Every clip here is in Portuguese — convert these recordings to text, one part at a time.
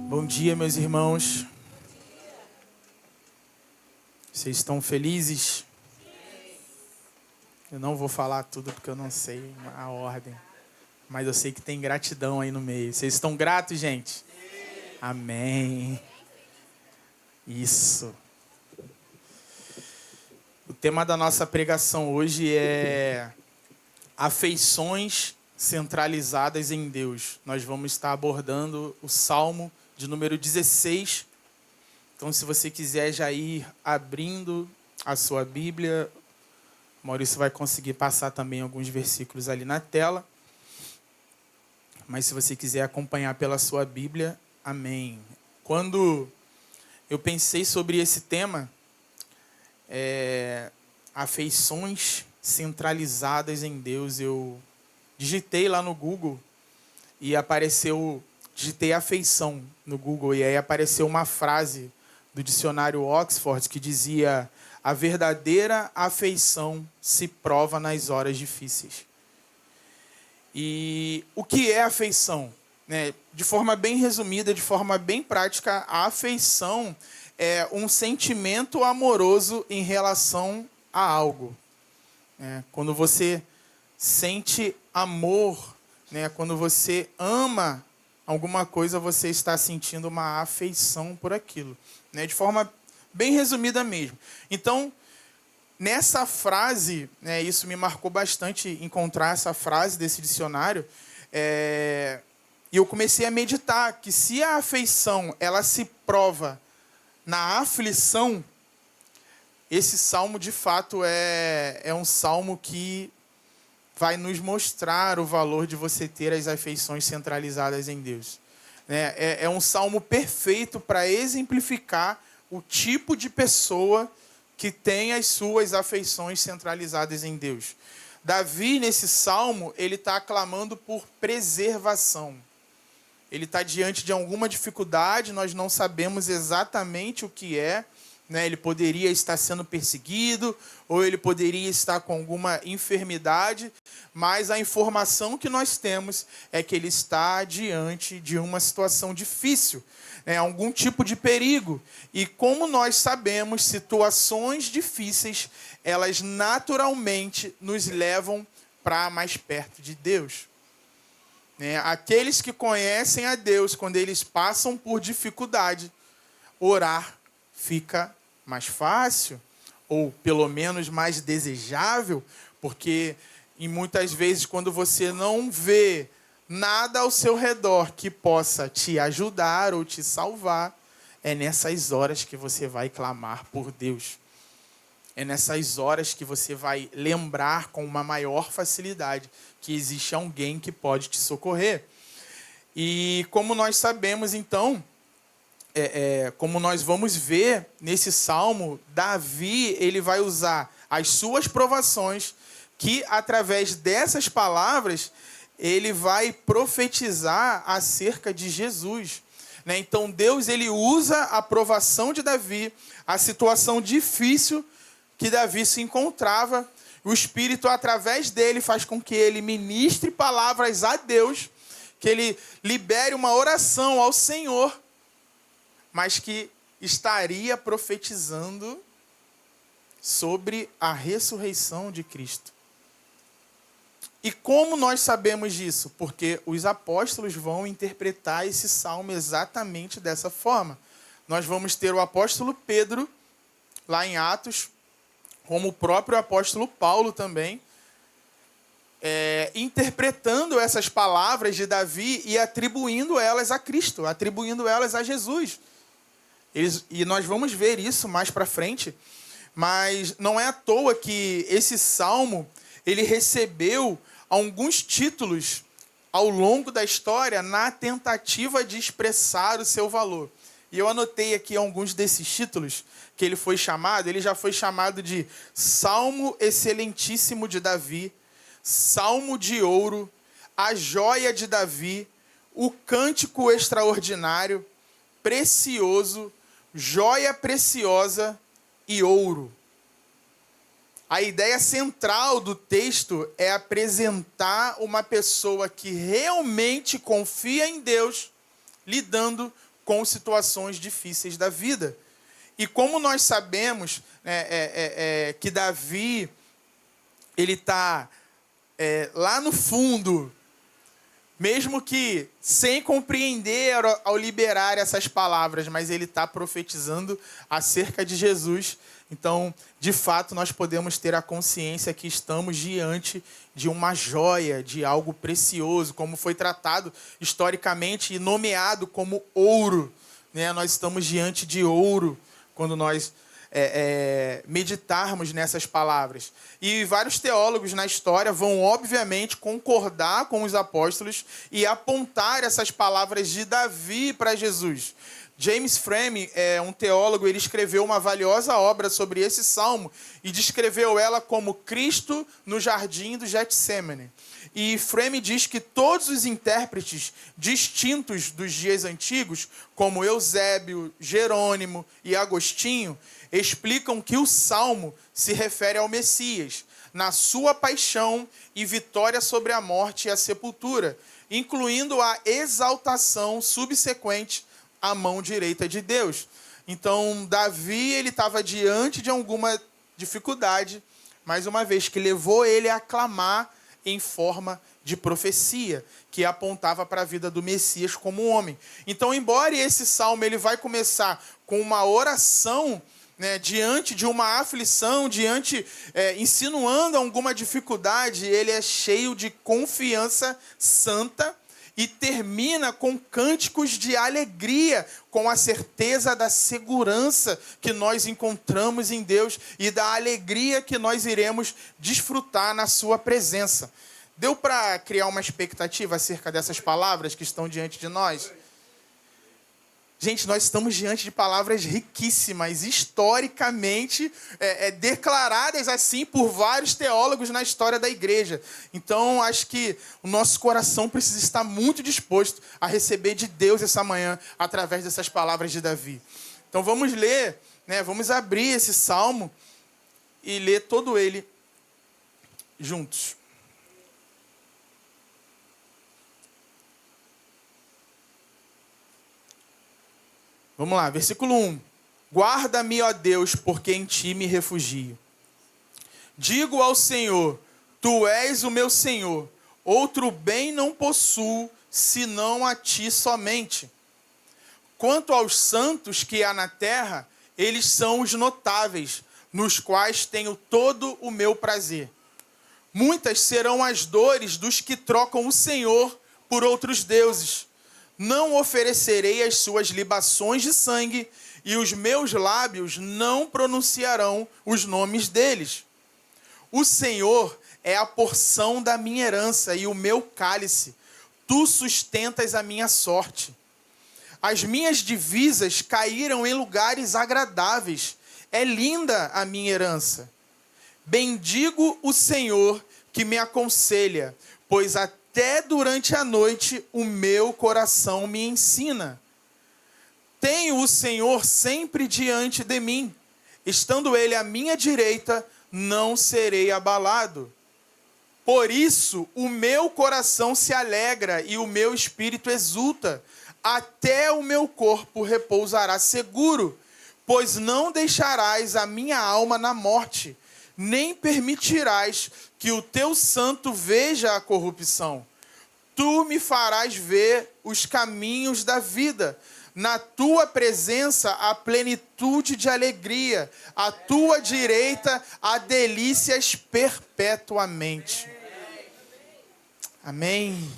Bom dia, meus irmãos. Vocês estão felizes? Eu não vou falar tudo porque eu não sei a ordem. Mas eu sei que tem gratidão aí no meio. Vocês estão gratos, gente? Amém. Isso. O tema da nossa pregação hoje é afeições centralizadas em Deus. Nós vamos estar abordando o Salmo de número 16. Então, se você quiser já ir abrindo a sua Bíblia, Maurício vai conseguir passar também alguns versículos ali na tela. Mas se você quiser acompanhar pela sua Bíblia, amém. Quando eu pensei sobre esse tema, afeições centralizadas em Deus, eu digitei lá no Google e digitei afeição no Google e aí apareceu uma frase do dicionário Oxford que dizia: a verdadeira afeição se prova nas horas difíceis. E o que é afeição? De forma bem resumida, de forma bem prática, a afeição é um sentimento amoroso em relação a algo. Quando você sente amor, quando você ama alguma coisa, você está sentindo uma afeição por aquilo. De forma bem resumida mesmo. Então, nessa frase, isso me marcou bastante, encontrar essa frase desse dicionário, e eu comecei a meditar que se a afeição ela se prova na aflição, esse salmo de fato é um salmo que vai nos mostrar o valor de você ter as afeições centralizadas em Deus. É um salmo perfeito para exemplificar o tipo de pessoa que tem as suas afeições centralizadas em Deus. Davi, nesse salmo, ele está clamando por preservação. Ele está diante de alguma dificuldade, nós não sabemos exatamente o que é. Ele poderia estar sendo perseguido, ou ele poderia estar com alguma enfermidade, mas a informação que nós temos é que ele está diante de uma situação difícil, algum tipo de perigo. E como nós sabemos, situações difíceis, elas naturalmente nos levam para mais perto de Deus. Aqueles que conhecem a Deus, quando eles passam por dificuldade, orar fica mais fácil, ou pelo menos mais desejável, porque muitas vezes quando você não vê nada ao seu redor que possa te ajudar ou te salvar, é nessas horas que você vai clamar por Deus. É nessas horas que você vai lembrar com uma maior facilidade que existe alguém que pode te socorrer. E como nós sabemos, então, como nós vamos ver nesse salmo, Davi ele vai usar as suas provações, que através dessas palavras ele vai profetizar acerca de Jesus. Então Deus ele usa a provação de Davi, a situação difícil que Davi se encontrava. O Espírito, através dele, faz com que ele ministre palavras a Deus, que ele libere uma oração ao Senhor, mas que estaria profetizando sobre a ressurreição de Cristo. E como nós sabemos disso? Porque os apóstolos vão interpretar esse salmo exatamente dessa forma. Nós vamos ter o apóstolo Pedro, lá em Atos, como o próprio apóstolo Paulo também, interpretando essas palavras de Davi e atribuindo elas a Cristo, atribuindo elas a Jesus. E nós vamos ver isso mais para frente, mas não é à toa que esse salmo ele recebeu alguns títulos ao longo da história na tentativa de expressar o seu valor. E eu anotei aqui alguns desses títulos que ele foi chamado. Ele já foi chamado de Salmo Excelentíssimo de Davi, Salmo de Ouro, a Joia de Davi, o Cântico Extraordinário, Precioso, Joia Preciosa e Ouro. A ideia central do texto é apresentar uma pessoa que realmente confia em Deus, lidando com situações difíceis da vida. E como nós sabemos que Davi, ele está lá no fundo, mesmo que sem compreender ao liberar essas palavras, mas ele está profetizando acerca de Jesus. Então, de fato, nós podemos ter a consciência que estamos diante de uma joia, de algo precioso, como foi tratado historicamente e nomeado como ouro, né? Nós estamos diante de ouro quando nós meditarmos nessas palavras. E vários teólogos na história vão, obviamente, concordar com os apóstolos e apontar essas palavras de Davi para Jesus. James Frame, um teólogo, ele escreveu uma valiosa obra sobre esse salmo e descreveu ela como Cristo no jardim do Getsêmani. E Frame diz que todos os intérpretes distintos dos dias antigos, como Eusébio, Jerônimo e Agostinho, explicam que o salmo se refere ao Messias, na sua paixão e vitória sobre a morte e a sepultura, incluindo a exaltação subsequente à mão direita de Deus. Então, Davi, ele estava diante de alguma dificuldade, mais uma vez, que levou ele a clamar em forma de profecia, que apontava para a vida do Messias como um homem. Então, embora esse salmo ele vai começar com uma oração, né, diante de uma aflição, insinuando alguma dificuldade, ele é cheio de confiança santa e termina com cânticos de alegria, com a certeza da segurança que nós encontramos em Deus e da alegria que nós iremos desfrutar na sua presença. Deu para criar uma expectativa acerca dessas palavras que estão diante de nós? Gente, nós estamos diante de palavras riquíssimas, historicamente declaradas assim por vários teólogos na história da igreja. Então, acho que o nosso coração precisa estar muito disposto a receber de Deus essa manhã, através dessas palavras de Davi. Então, vamos ler, né, vamos abrir esse salmo e ler todo ele juntos. Vamos lá, versículo 1. Guarda-me, ó Deus, porque em ti me refugio. Digo ao Senhor, tu és o meu Senhor. Outro bem não possuo, senão a ti somente. Quanto aos santos que há na terra, eles são os notáveis, nos quais tenho todo o meu prazer. Muitas serão as dores dos que trocam o Senhor por outros deuses. Não oferecerei as suas libações de sangue, e os meus lábios não pronunciarão os nomes deles. O Senhor é a porção da minha herança e o meu cálice. Tu sustentas a minha sorte. As minhas divisas caíram em lugares agradáveis. É linda a minha herança. Bendigo o Senhor que me aconselha, pois até durante a noite o meu coração me ensina. Tenho o Senhor sempre diante de mim. Estando Ele à minha direita, não serei abalado. Por isso o meu coração se alegra e o meu espírito exulta. Até o meu corpo repousará seguro, pois não deixarás a minha alma na morte, nem permitirás que o teu santo veja a corrupção. Tu me farás ver os caminhos da vida. Na tua presença há plenitude de alegria. À tua direita há delícias perpetuamente. Amém.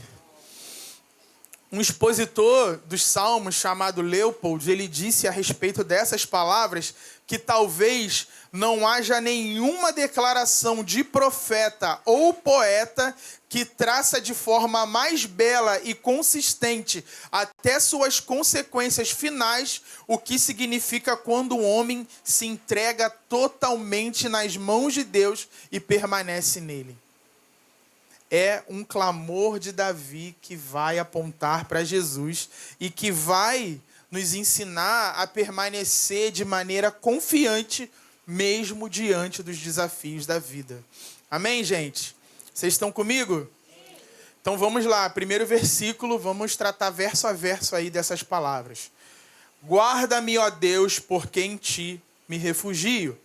Um expositor dos Salmos chamado Leopold, ele disse a respeito dessas palavras que talvez não haja nenhuma declaração de profeta ou poeta que traça de forma mais bela e consistente até suas consequências finais o que significa quando o homem se entrega totalmente nas mãos de Deus e permanece nele. É um clamor de Davi que vai apontar para Jesus e que vai nos ensinar a permanecer de maneira confiante, mesmo diante dos desafios da vida. Amém, gente? Vocês estão comigo? Então vamos lá, primeiro versículo, vamos tratar verso a verso aí dessas palavras. Guarda-me, ó Deus, porque em ti me refugio.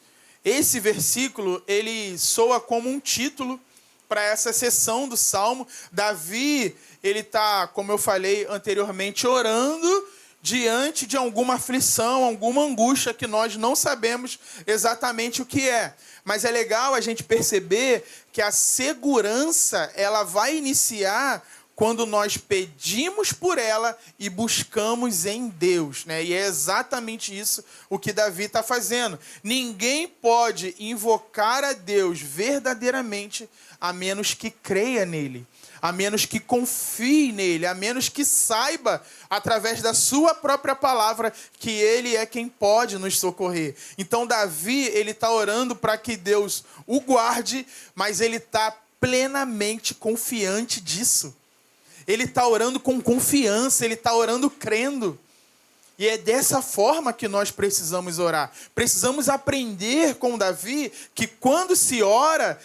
Esse versículo, ele soa como um título para essa sessão do Salmo. Davi, ele está, como eu falei anteriormente, orando diante de alguma aflição, alguma angústia que nós não sabemos exatamente o que é. Mas é legal a gente perceber que a segurança, ela vai iniciar quando nós pedimos por ela e buscamos em Deus, né? E é exatamente isso o que Davi está fazendo. Ninguém pode invocar a Deus verdadeiramente a menos que creia nele, a menos que confie nele, a menos que saiba, através da sua própria palavra, que ele é quem pode nos socorrer. Então Davi, ele está orando para que Deus o guarde, mas ele está plenamente confiante disso. Ele está orando com confiança, ele está orando crendo. E é dessa forma que nós precisamos orar. Precisamos aprender com Davi que quando se ora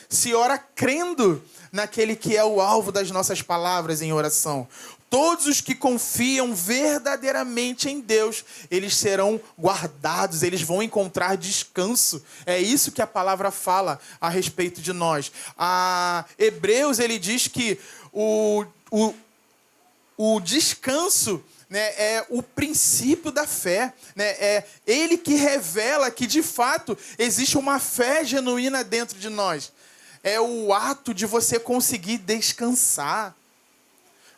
crendo naquele que é o alvo das nossas palavras em oração. Todos os que confiam verdadeiramente em Deus, eles serão guardados, eles vão encontrar descanso. É isso que a palavra fala a respeito de nós. A Hebreus, ele diz que o descanso, né, é o princípio da fé, né? É ele que revela que, de fato, existe uma fé genuína dentro de nós. É o ato de você conseguir descansar.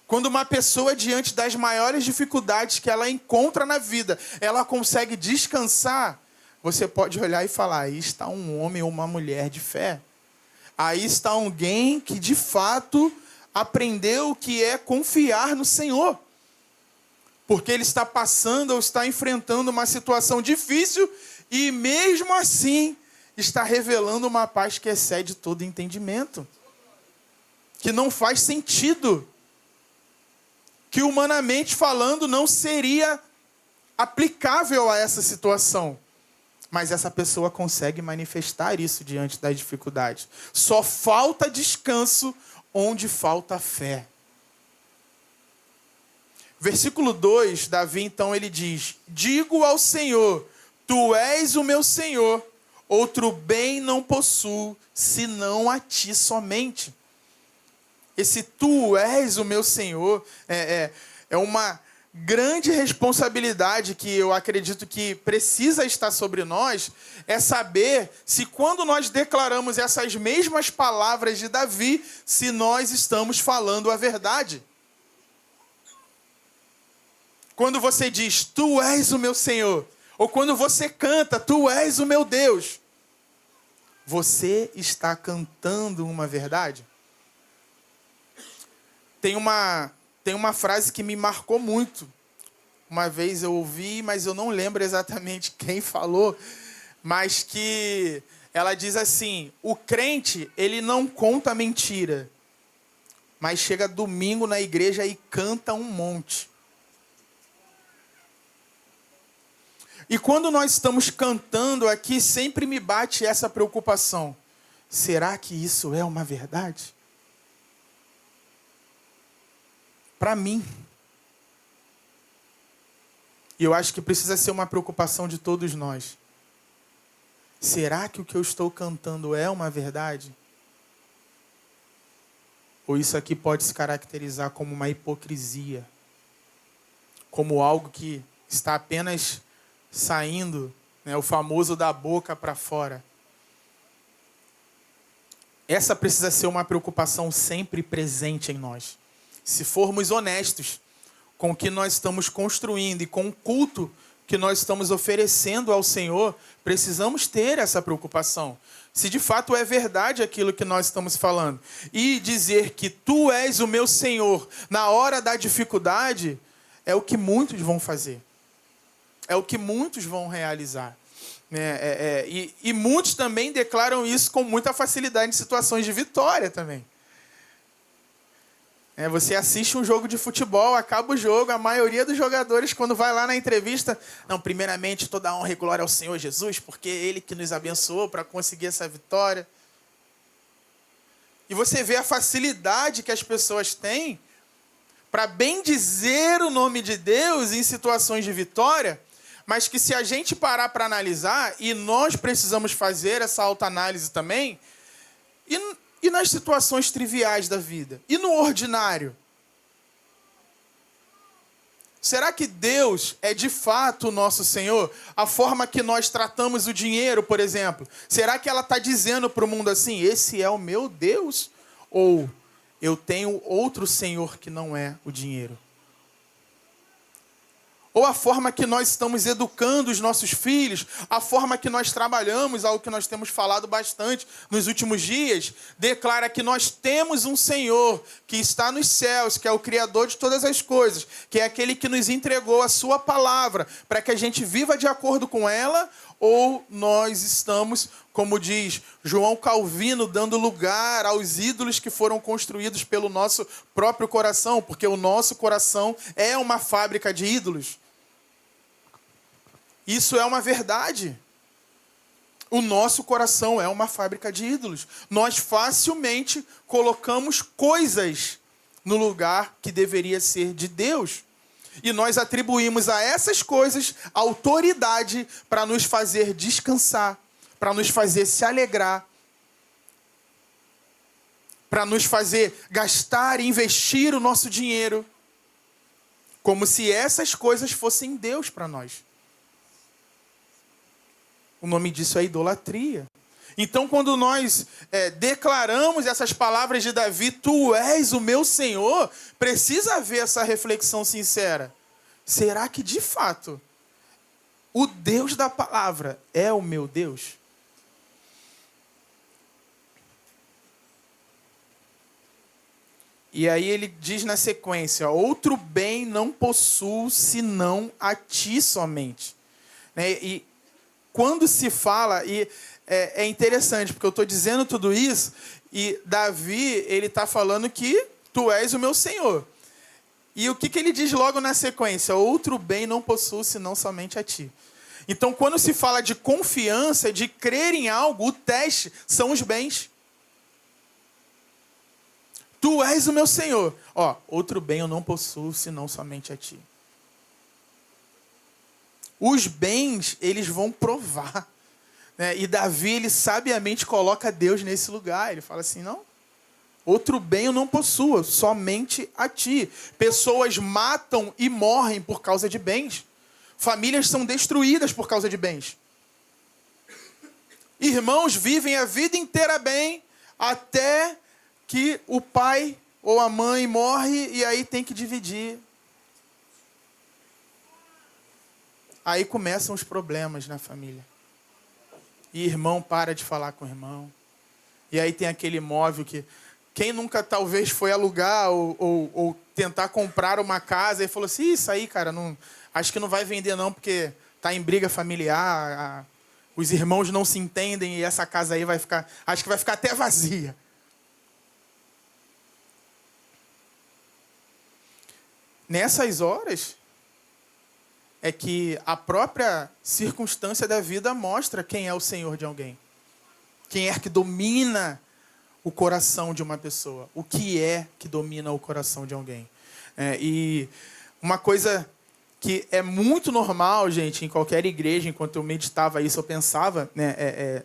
Quando uma pessoa, diante das maiores dificuldades que ela encontra na vida, ela consegue descansar, você pode olhar e falar, aí está um homem ou uma mulher de fé. Aí está alguém que, de fato, aprendeu o que é confiar no Senhor. Porque ele está passando ou está enfrentando uma situação difícil e, mesmo assim, está revelando uma paz que excede todo entendimento. Que não faz sentido. Que, humanamente falando, não seria aplicável a essa situação. Mas essa pessoa consegue manifestar isso diante das dificuldades. Só falta descanso onde falta fé. Versículo 2, Davi, então, ele diz, digo ao Senhor, tu és o meu Senhor, outro bem não possuo, senão a ti somente. Esse tu és o meu Senhor é uma grande responsabilidade que eu acredito que precisa estar sobre nós, é saber se quando nós declaramos essas mesmas palavras de Davi, se nós estamos falando a verdade. Quando você diz, tu és o meu Senhor, ou quando você canta, tu és o meu Deus, você está cantando uma verdade? Tem uma frase que me marcou muito. Uma vez eu ouvi, mas eu não lembro exatamente quem falou, mas que ela diz assim, o crente, ele não conta mentira, mas chega domingo na igreja e canta um monte. E quando nós estamos cantando aqui, sempre me bate essa preocupação. Será que isso é uma verdade? Para mim. E eu acho que precisa ser uma preocupação de todos nós. Será que o que eu estou cantando é uma verdade? Ou isso aqui pode se caracterizar como uma hipocrisia? Como algo que está apenas saindo, né, o famoso da boca para fora. Essa precisa ser uma preocupação sempre presente em nós. Se formos honestos com o que nós estamos construindo e com o culto que nós estamos oferecendo ao Senhor, precisamos ter essa preocupação. Se de fato é verdade aquilo que nós estamos falando. E dizer que tu és o meu Senhor na hora da dificuldade, é o que muitos vão fazer. É o que muitos vão realizar. E muitos também declaram isso com muita facilidade em situações de vitória também. Você assiste um jogo de futebol, acaba o jogo, a maioria dos jogadores, quando vai lá na entrevista, não, primeiramente toda a honra e glória ao Senhor Jesus, porque é Ele que nos abençoou para conseguir essa vitória. E você vê a facilidade que as pessoas têm para bendizer o nome de Deus em situações de vitória, mas que se a gente parar para analisar, e nós precisamos fazer essa autoanálise também, e nas situações triviais da vida? E no ordinário? Será que Deus é de fato o nosso Senhor? A forma que nós tratamos o dinheiro, por exemplo. Será que ela está dizendo para o mundo assim, esse é o meu Deus? Ou eu tenho outro Senhor que não é o dinheiro? Ou a forma que nós estamos educando os nossos filhos, a forma que nós trabalhamos, algo que nós temos falado bastante nos últimos dias, declara que nós temos um Senhor que está nos céus, que é o Criador de todas as coisas, que é aquele que nos entregou a sua palavra, para que a gente viva de acordo com ela, ou nós estamos, como diz João Calvino, dando lugar aos ídolos que foram construídos pelo nosso próprio coração, porque o nosso coração é uma fábrica de ídolos. Isso é uma verdade. O nosso coração é uma fábrica de ídolos. Nós facilmente colocamos coisas no lugar que deveria ser de Deus. E nós atribuímos a essas coisas autoridade para nos fazer descansar, para nos fazer se alegrar, para nos fazer gastar e investir o nosso dinheiro, como se essas coisas fossem Deus para nós. O nome disso é idolatria. Então, quando nós declaramos essas palavras de Davi, tu és o meu Senhor, precisa haver essa reflexão sincera. Será que, de fato, o Deus da palavra é o meu Deus? E aí ele diz na sequência, outro bem não possuo senão a ti somente. E quando se fala, e é interessante, porque eu estou dizendo tudo isso, e Davi, ele está falando que tu és o meu Senhor. E o que ele diz logo na sequência? Outro bem não possuo, senão somente a ti. Então, quando se fala de confiança, de crer em algo, o teste são os bens. Tu és o meu Senhor. Outro bem eu não possuo, senão somente a ti. Os bens, eles vão provar. Né? E Davi, ele sabiamente coloca Deus nesse lugar. Ele fala assim, não, outro bem eu não possuo, somente a ti. Pessoas matam e morrem por causa de bens. Famílias são destruídas por causa de bens. Irmãos vivem a vida inteira bem, até que o pai ou a mãe morre e aí tem que dividir. Aí começam os problemas na família. E irmão para de falar com o irmão. E aí tem aquele imóvel que... Quem nunca talvez foi alugar ou tentar comprar uma casa e falou assim, isso aí, cara, não, acho que não vai vender não, porque está em briga familiar, os irmãos não se entendem e essa casa aí vai ficar... Acho que vai ficar até vazia. Nessas horas... é que a própria circunstância da vida mostra quem é o Senhor de alguém. Quem é que domina o coração de uma pessoa. O que é que domina o coração de alguém. E uma coisa que é muito normal, gente, em qualquer igreja, enquanto eu meditava isso, eu pensava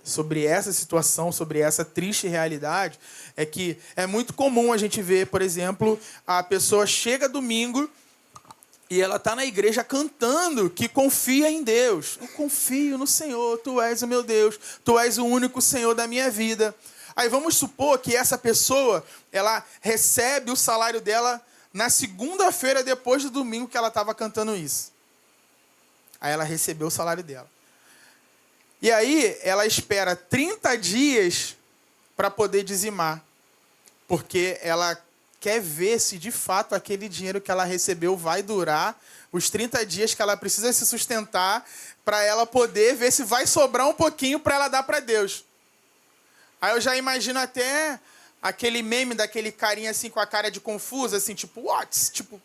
sobre essa situação, sobre essa triste realidade, é que é muito comum a gente ver, por exemplo, a pessoa chega domingo, e ela está na igreja cantando que confia em Deus. Eu confio no Senhor, tu és o meu Deus, tu és o único Senhor da minha vida. Aí vamos supor que essa pessoa, ela recebe o salário dela na segunda-feira, depois do domingo que ela estava cantando isso. Aí ela recebeu o salário dela. E aí ela espera 30 dias para poder dizimar. Porque ela quer ver se de fato aquele dinheiro que ela recebeu vai durar os 30 dias que ela precisa se sustentar para ela poder ver se vai sobrar um pouquinho para ela dar para Deus. Aí eu já imagino até aquele meme daquele carinha assim com a cara de confusa, assim, tipo, what? Tipo, o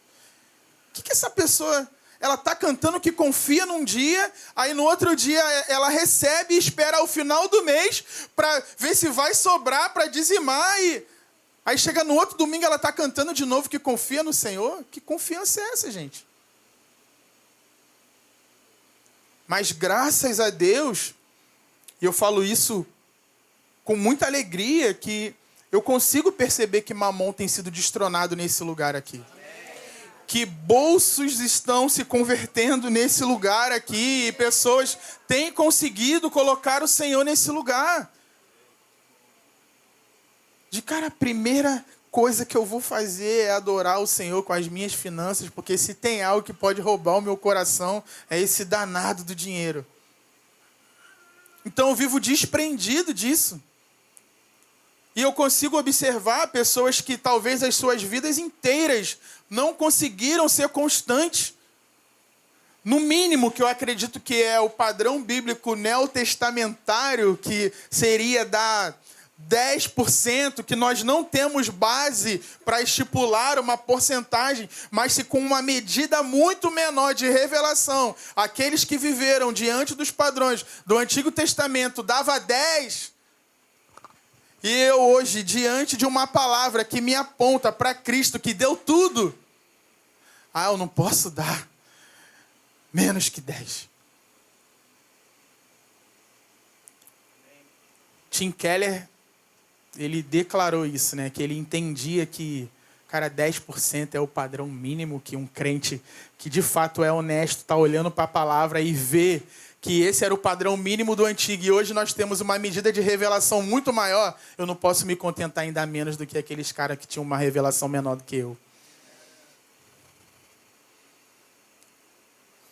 que essa pessoa... Ela está cantando que confia num dia, aí no outro dia ela recebe e espera ao final do mês para ver se vai sobrar para dizimar e... Aí chega no outro domingo, ela está cantando de novo que confia no Senhor. Que confiança é essa, gente? Mas graças a Deus, e eu falo isso com muita alegria, que eu consigo perceber que Mamon tem sido destronado nesse lugar aqui. Que bolsos estão se convertendo nesse lugar aqui, e pessoas têm conseguido colocar o Senhor nesse lugar. A primeira coisa que eu vou fazer é adorar o Senhor com as minhas finanças, porque se tem algo que pode roubar o meu coração, é esse danado do dinheiro. Então eu vivo desprendido disso. E eu consigo observar pessoas que talvez as suas vidas inteiras não conseguiram ser constantes. No mínimo, que eu acredito que é o padrão bíblico neotestamentário, que seria dar 10%, que nós não temos base para estipular uma porcentagem, mas se com uma medida muito menor de revelação, aqueles que viveram diante dos padrões do Antigo Testamento dava 10%, e eu hoje, diante de uma palavra que me aponta para Cristo, que deu tudo, eu não posso dar menos que 10%. Tim Keller, ele declarou isso, né? Que ele entendia que, 10% é o padrão mínimo que um crente que de fato é honesto está olhando para a palavra e vê que esse era o padrão mínimo do antigo, e hoje nós temos uma medida de revelação muito maior. Eu não posso me contentar em dar menos do que aqueles caras que tinham uma revelação menor do que eu.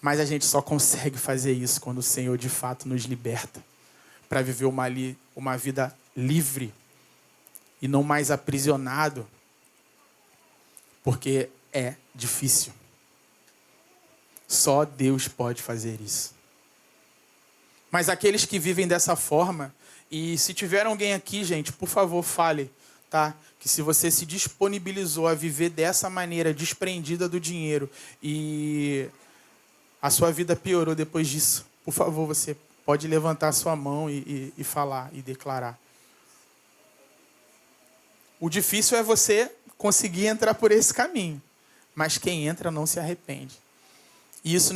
Mas a gente só consegue fazer isso quando o Senhor de fato nos liberta para viver uma vida livre e não mais aprisionado, porque é difícil. Só Deus pode fazer isso. Mas aqueles que vivem dessa forma, e se tiver alguém aqui, gente, por favor, fale, tá? Que se você se disponibilizou a viver dessa maneira, desprendida do dinheiro, e a sua vida piorou depois disso, por favor, você pode levantar a sua mão e falar e declarar. O difícil é você conseguir entrar por esse caminho, mas quem entra não se arrepende. E isso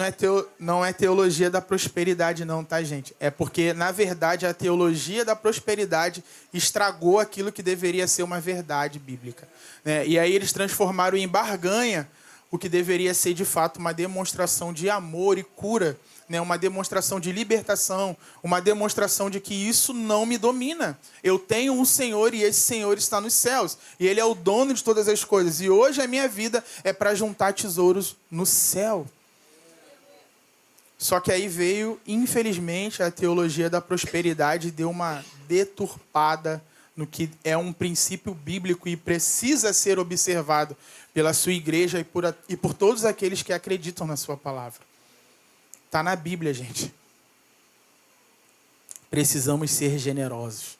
não é teologia da prosperidade não, tá, gente? É porque, na verdade, a teologia da prosperidade estragou aquilo que deveria ser uma verdade bíblica, né? E aí eles transformaram em barganha o que deveria ser, de fato, uma demonstração de amor e cura, né? Uma demonstração de libertação, uma demonstração de que isso não me domina. Eu tenho um Senhor e esse Senhor está nos céus. E Ele é o dono de todas as coisas. E hoje a minha vida é para juntar tesouros no céu. Só que aí veio, infelizmente, a teologia da prosperidade e deu uma deturpada no que é um princípio bíblico e precisa ser observado pela sua igreja e por todos aqueles que acreditam na sua palavra. Está na Bíblia, gente. Precisamos ser generosos.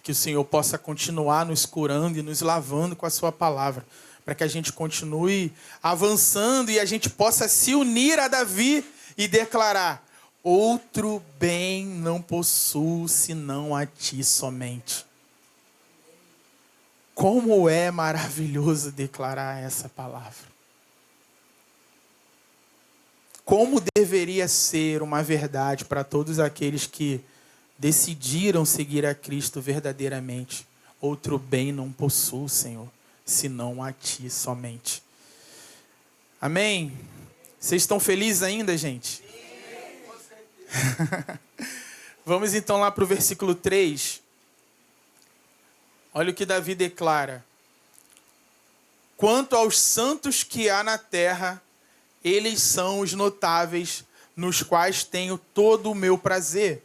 Que o Senhor possa continuar nos curando e nos lavando com a sua palavra, para que a gente continue avançando e a gente possa se unir a Davi e declarar: outro bem não possuo senão a ti somente. Como é maravilhoso declarar essa palavra. Como deveria ser uma verdade para todos aqueles que decidiram seguir a Cristo verdadeiramente. Outro bem não possuo, Senhor, senão a ti somente. Amém? Vocês estão felizes ainda, gente? Vamos então lá para o versículo 3. Olha o que Davi declara. Quanto aos santos que há na terra, eles são os notáveis, nos quais tenho todo o meu prazer.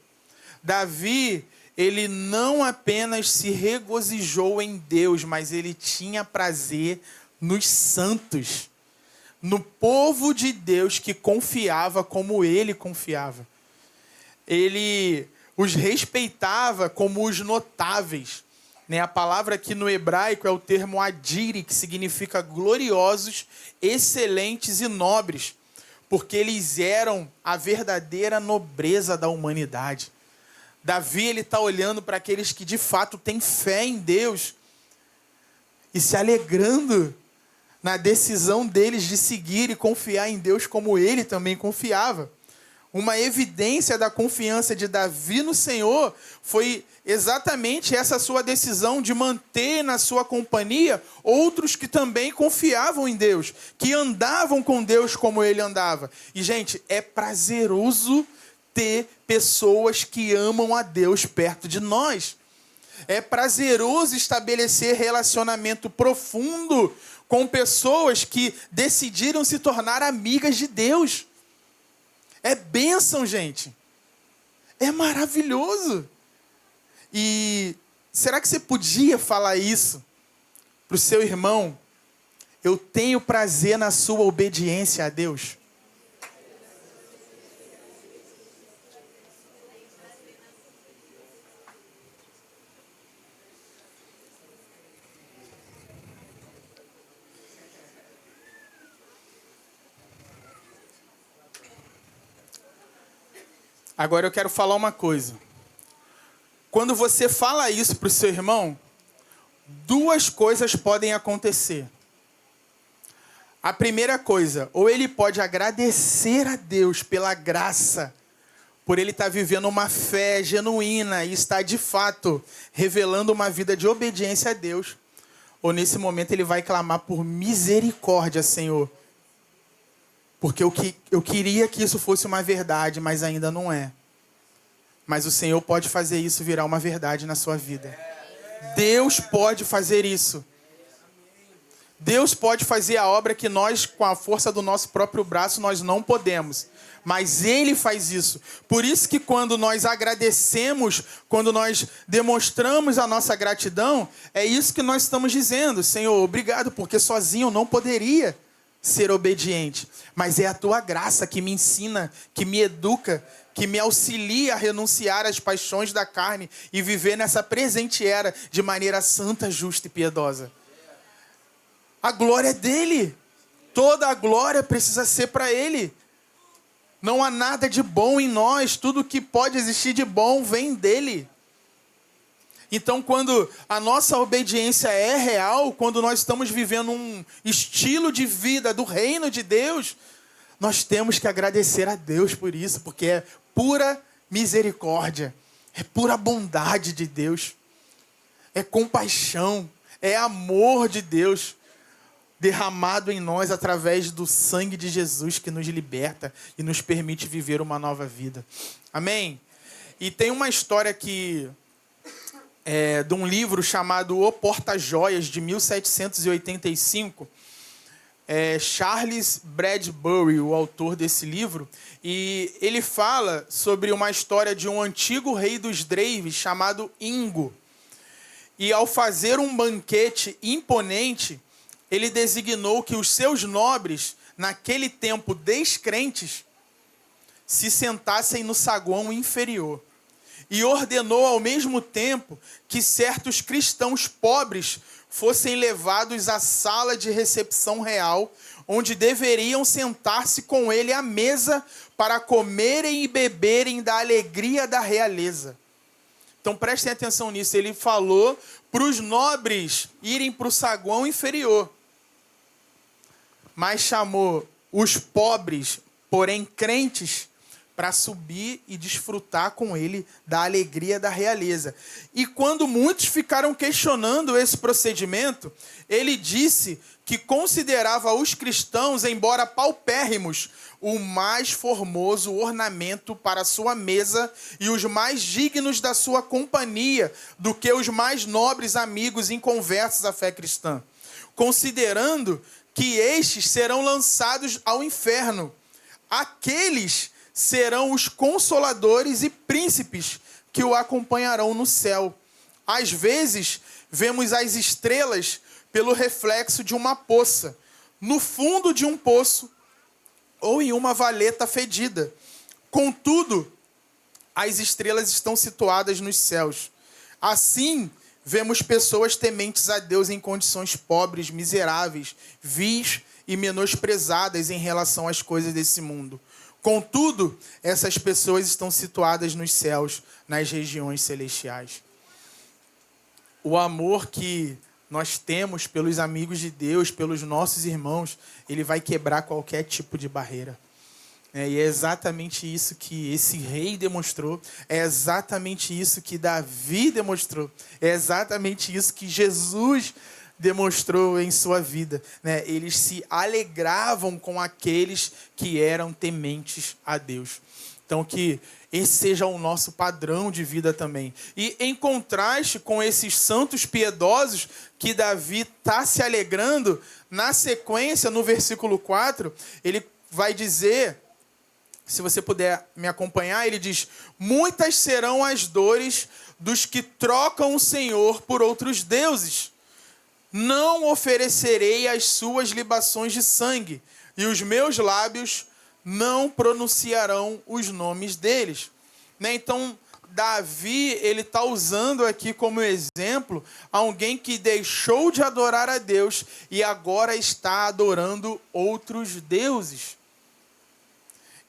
Davi, ele não apenas se regozijou em Deus, mas ele tinha prazer nos santos, no povo de Deus que confiava como ele confiava. Ele os respeitava como os notáveis. A palavra aqui no hebraico é o termo adire, que significa gloriosos, excelentes e nobres, porque eles eram a verdadeira nobreza da humanidade. Davi está olhando para aqueles que de fato têm fé em Deus e se alegrando na decisão deles de seguir e confiar em Deus como ele também confiava. Uma evidência da confiança de Davi no Senhor foi exatamente essa sua decisão de manter na sua companhia outros que também confiavam em Deus, que andavam com Deus como ele andava. E, gente, é prazeroso ter pessoas que amam a Deus perto de nós. É prazeroso estabelecer relacionamento profundo com pessoas que decidiram se tornar amigas de Deus. É bênção, gente. É maravilhoso. E será que você podia falar isso para o seu irmão? Eu tenho prazer na sua obediência a Deus. Agora eu quero falar uma coisa. Quando você fala isso para o seu irmão, duas coisas podem acontecer. A primeira coisa, ou ele pode agradecer a Deus pela graça, por ele estar vivendo uma fé genuína e estar de fato revelando uma vida de obediência a Deus, ou nesse momento ele vai clamar por misericórdia, Senhor. Porque eu queria que isso fosse uma verdade, mas ainda não é. Mas o Senhor pode fazer isso virar uma verdade na sua vida. Deus pode fazer isso. Deus pode fazer a obra que nós, com a força do nosso próprio braço, nós não podemos. Mas Ele faz isso. Por isso que quando nós agradecemos, quando nós demonstramos a nossa gratidão, é isso que nós estamos dizendo. Senhor, obrigado, porque sozinho eu não poderia ser obediente. Mas é a Tua graça que me ensina, que me educa, que me auxilia a renunciar às paixões da carne e viver nessa presente era de maneira santa, justa e piedosa. A glória é dele. Toda a glória precisa ser para ele. Não há nada de bom em nós. Tudo que pode existir de bom vem dele. Então, quando a nossa obediência é real, quando nós estamos vivendo um estilo de vida do reino de Deus, nós temos que agradecer a Deus por isso, porque é pura misericórdia, é pura bondade de Deus, é compaixão, é amor de Deus derramado em nós através do sangue de Jesus que nos liberta e nos permite viver uma nova vida. Amém? E tem uma história que de um livro chamado O Porta-Joias, de 1785. Charles Bradbury, o autor desse livro, e ele fala sobre uma história de um antigo rei dos Draves chamado Ingo. E ao fazer um banquete imponente, ele designou que os seus nobres, naquele tempo descrentes, se sentassem no saguão inferior. E ordenou ao mesmo tempo que certos cristãos pobres fossem levados à sala de recepção real, onde deveriam sentar-se com ele à mesa para comerem e beberem da alegria da realeza. Então prestem atenção nisso. Ele falou para os nobres irem para o saguão inferior, mas chamou os pobres, porém crentes, para subir e desfrutar com ele da alegria da realeza. E quando muitos ficaram questionando esse procedimento, ele disse que considerava os cristãos, embora paupérrimos, o mais formoso ornamento para sua mesa e os mais dignos da sua companhia do que os mais nobres amigos inconversos à fé cristã, considerando que estes serão lançados ao inferno. Aqueles serão os consoladores e príncipes que o acompanharão no céu. Às vezes, vemos as estrelas pelo reflexo de uma poça, no fundo de um poço ou em uma valeta fedida. Contudo, as estrelas estão situadas nos céus. Assim, vemos pessoas tementes a Deus em condições pobres, miseráveis, vis e menosprezadas em relação às coisas desse mundo. Contudo, essas pessoas estão situadas nos céus, nas regiões celestiais. O amor que nós temos pelos amigos de Deus, pelos nossos irmãos, ele vai quebrar qualquer tipo de barreira. né? E é exatamente isso que esse rei demonstrou, é exatamente isso que Davi demonstrou, é exatamente isso que Jesus demonstrou em sua vida, né? Eles se alegravam com aqueles que eram tementes a Deus. Então, que esse seja o nosso padrão de vida também. E em contraste com esses santos piedosos que Davi está se alegrando, na sequência, no versículo 4, ele vai dizer, se você puder me acompanhar, ele diz: muitas serão as dores dos que trocam o Senhor por outros deuses. Não oferecerei as suas libações de sangue, e os meus lábios não pronunciarão os nomes deles. Né? Então, Davi, ele está usando aqui como exemplo alguém que deixou de adorar a Deus e agora está adorando outros deuses.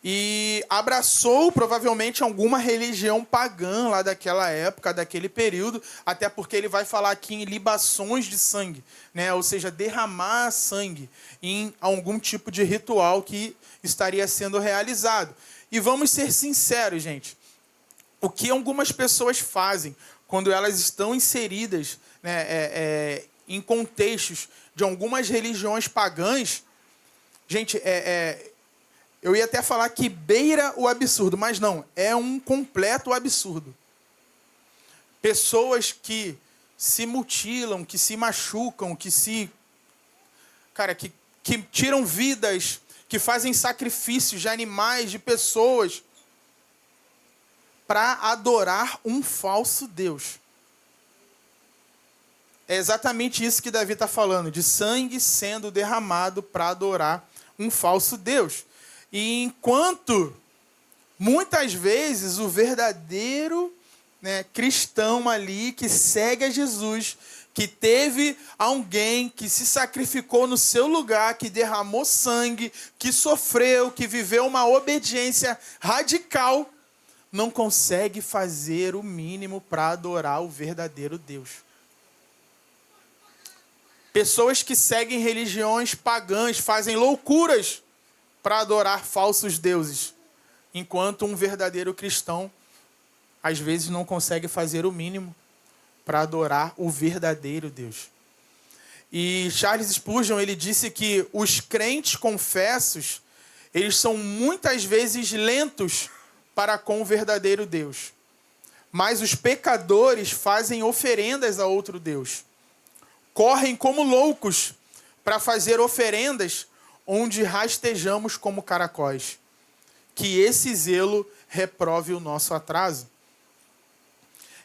E abraçou provavelmente alguma religião pagã lá daquela época, daquele período, até porque ele vai falar aqui em libações de sangue, né? Ou seja, derramar sangue em algum tipo de ritual que estaria sendo realizado. E vamos ser sinceros, gente, o que algumas pessoas fazem quando elas estão inseridas, né, em contextos de algumas religiões pagãs, gente, eu ia até falar que beira o absurdo, mas não, é um completo absurdo. Pessoas que se mutilam, que se machucam, que tiram vidas, que fazem sacrifícios de animais, de pessoas, para adorar um falso Deus. É exatamente isso que Davi está falando, de sangue sendo derramado para adorar um falso Deus. E enquanto, muitas vezes, o verdadeiro, né, cristão ali, que segue a Jesus, que teve alguém que se sacrificou no seu lugar, que derramou sangue, que sofreu, que viveu uma obediência radical, não consegue fazer o mínimo para adorar o verdadeiro Deus. Pessoas que seguem religiões pagãs fazem loucuras para adorar falsos deuses, enquanto um verdadeiro cristão, às vezes, não consegue fazer o mínimo para adorar o verdadeiro Deus. E Charles Spurgeon, ele disse que os crentes confessos, eles são muitas vezes lentos para com o verdadeiro Deus. Mas os pecadores fazem oferendas a outro Deus. Correm como loucos para fazer oferendas onde rastejamos como caracóis. Que esse zelo reprove o nosso atraso.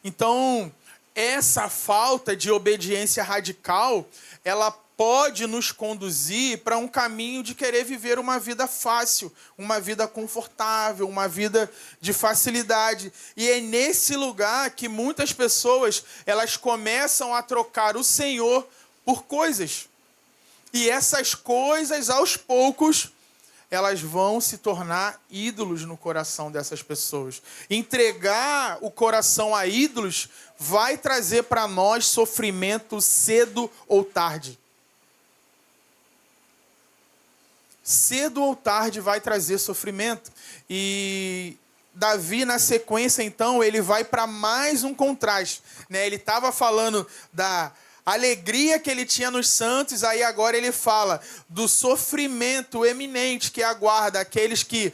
Então, essa falta de obediência radical, ela pode nos conduzir para um caminho de querer viver uma vida fácil, uma vida confortável, uma vida de facilidade. E é nesse lugar que muitas pessoas, elas começam a trocar o Senhor por coisas. E essas coisas, aos poucos, elas vão se tornar ídolos no coração dessas pessoas. Entregar o coração a ídolos vai trazer para nós sofrimento cedo ou tarde. Cedo ou tarde vai trazer sofrimento. E Davi, na sequência, então, ele vai para mais um contraste, né? Ele estava falando da alegria que ele tinha nos santos, aí agora ele fala do sofrimento eminente que aguarda aqueles que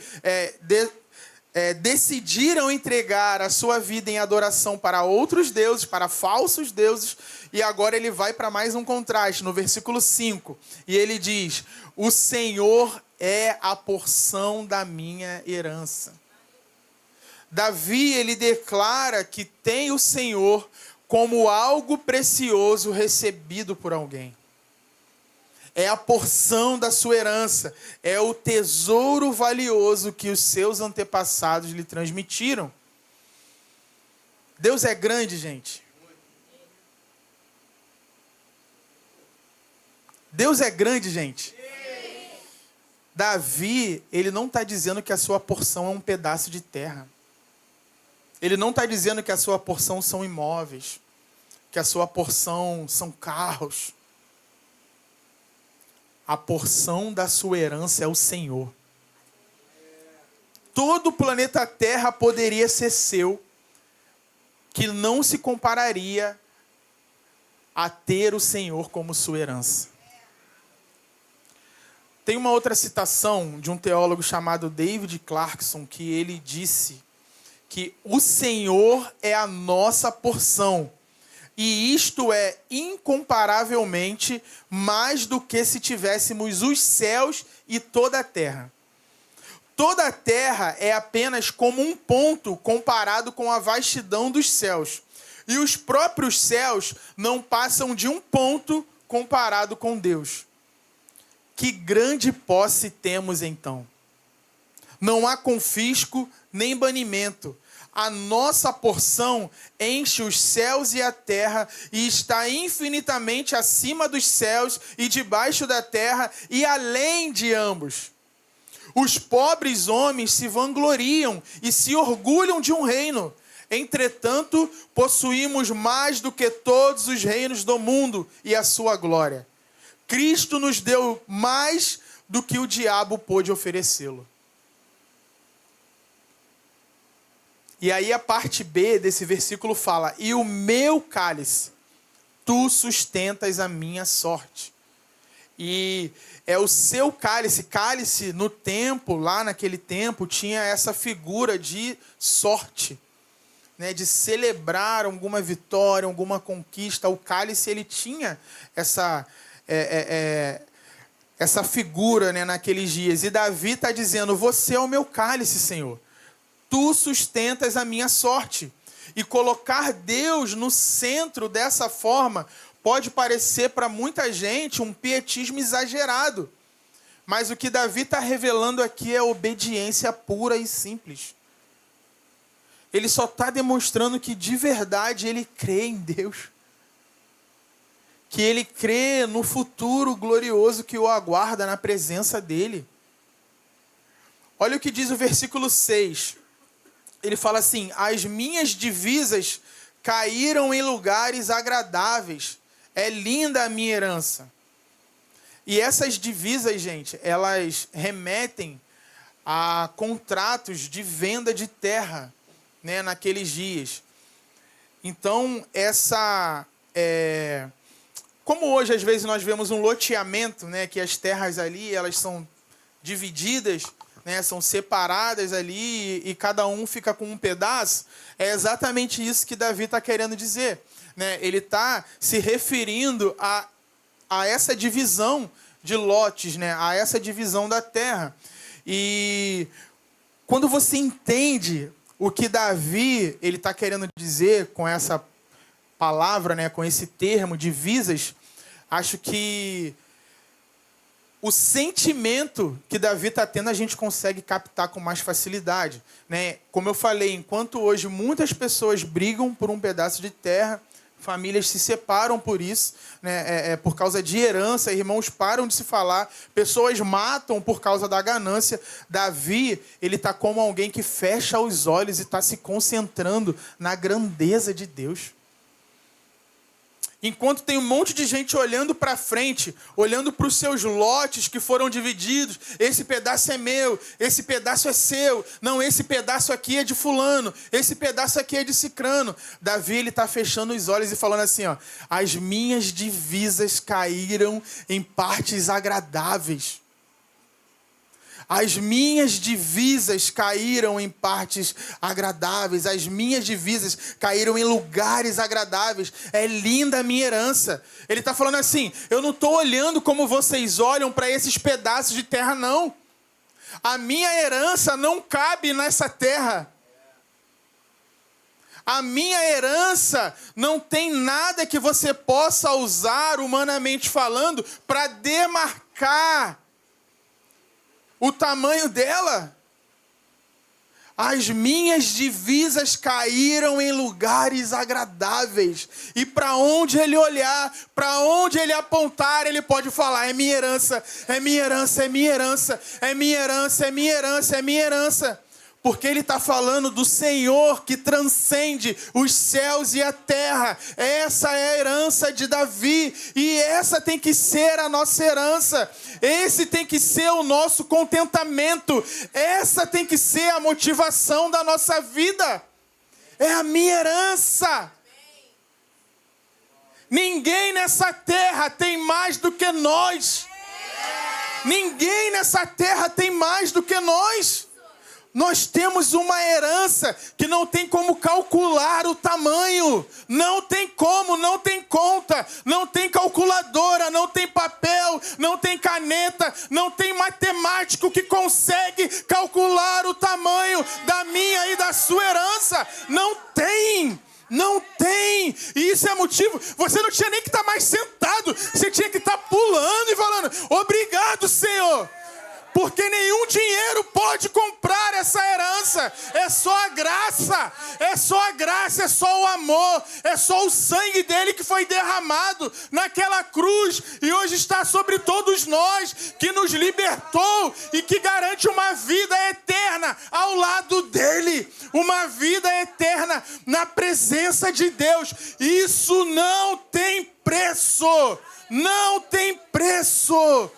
decidiram entregar a sua vida em adoração para outros deuses, para falsos deuses, e agora ele vai para mais um contraste, no versículo 5, e ele diz: o Senhor é a porção da minha herança. Davi, ele declara que tem o Senhor como algo precioso recebido por alguém. É a porção da sua herança, é o tesouro valioso que os seus antepassados lhe transmitiram. Deus é grande, gente. Deus é grande, gente. Davi, ele não está dizendo que a sua porção é um pedaço de terra. Ele não está dizendo que a sua porção são imóveis, que a sua porção são carros. A porção da sua herança é o Senhor. todo o planeta Terra poderia ser seu, que não se compararia a ter o Senhor como sua herança. Tem uma outra citação de um teólogo chamado David Clarkson, que ele disse que o Senhor é a nossa porção, e isto é incomparavelmente mais do que se tivéssemos os céus e toda a terra. Toda a terra é apenas como um ponto comparado com a vastidão dos céus. E os próprios céus não passam de um ponto comparado com Deus. Que grande posse temos então! Não há confisco nem banimento. A nossa porção enche os céus e a terra e está infinitamente acima dos céus e debaixo da terra e além de ambos. Os pobres homens se vangloriam e se orgulham de um reino. Entretanto, possuímos mais do que todos os reinos do mundo e a sua glória. Cristo nos deu mais do que o diabo pôde oferecê-lo. E aí a parte B desse versículo fala: e o meu cálice, tu sustentas a minha sorte. E é o seu cálice. Cálice no tempo, lá naquele tempo, tinha essa figura de sorte, né, de celebrar alguma vitória, alguma conquista. O cálice, ele tinha essa figura, né, naqueles dias. E Davi está dizendo: você é o meu cálice, Senhor. Tu sustentas a minha sorte. E colocar Deus no centro dessa forma pode parecer para muita gente um pietismo exagerado. Mas o que Davi está revelando aqui é obediência pura e simples. Ele só está demonstrando que de verdade ele crê em Deus. Que ele crê no futuro glorioso que o aguarda na presença dele. Olha o que diz o versículo 6. Ele fala assim: as minhas divisas caíram em lugares agradáveis. É linda a minha herança. E essas divisas, gente, elas remetem a contratos de venda de terra, né, naqueles dias. Então, como hoje, às vezes, nós vemos um loteamento, né, que as terras ali, elas são divididas, né, são separadas ali e cada um fica com um pedaço. É exatamente isso que Davi está querendo dizer, né? Ele está se referindo a essa divisão de lotes, né, a essa divisão da terra. E quando você entende o que Davi ele está querendo dizer com essa palavra, né, com esse termo, divisas, acho que o sentimento que Davi está tendo a gente consegue captar com mais facilidade, né? Como eu falei, enquanto hoje muitas pessoas brigam por um pedaço de terra, famílias se separam por isso, né? Por causa de herança, irmãos param de se falar, pessoas matam por causa da ganância. Davi, ele está como alguém que fecha os olhos e está se concentrando na grandeza de Deus. Enquanto tem um monte de gente olhando para frente, olhando para os seus lotes que foram divididos. Esse pedaço é meu, esse pedaço é seu. Não, esse pedaço aqui é de fulano, esse pedaço aqui é de cicrano. Davi, ele está fechando os olhos e falando assim, ó: as minhas divisas caíram em partes agradáveis. As minhas divisas caíram em partes agradáveis. As minhas divisas caíram em lugares agradáveis. É linda a minha herança. Ele está falando assim: eu não estou olhando como vocês olham para esses pedaços de terra, não. A minha herança não cabe nessa terra. A minha herança não tem nada que você possa usar, humanamente falando, para demarcar o tamanho dela. As minhas divisas caíram em lugares agradáveis. E para onde ele olhar, para onde ele apontar, ele pode falar: é minha herança, é minha herança, é minha herança, é minha herança, é minha herança, é minha herança. Porque ele está falando do Senhor que transcende os céus e a terra. Essa é a herança de Davi. E essa tem que ser a nossa herança. Esse tem que ser o nosso contentamento. Essa tem que ser a motivação da nossa vida. É a minha herança. Ninguém nessa terra tem mais do que nós. Ninguém nessa terra tem mais do que nós. Nós temos uma herança que não tem como calcular o tamanho. Não tem como, não tem conta, não tem calculadora, não tem papel, não tem caneta, não tem matemático que consegue calcular o tamanho da minha e da sua herança. Não tem. Não tem. E isso é motivo. Você não tinha nem que estar mais sentado. Você tinha que estar pulando e falando: obrigado, Senhor. Porque nenhum dinheiro pode comprar essa herança. É só a graça. É só a graça, é só o amor. É só o sangue dele que foi derramado naquela cruz. E hoje está sobre todos nós. Que nos libertou e que garante uma vida eterna ao lado dele. Uma vida eterna na presença de Deus. Isso não tem preço. Não tem preço.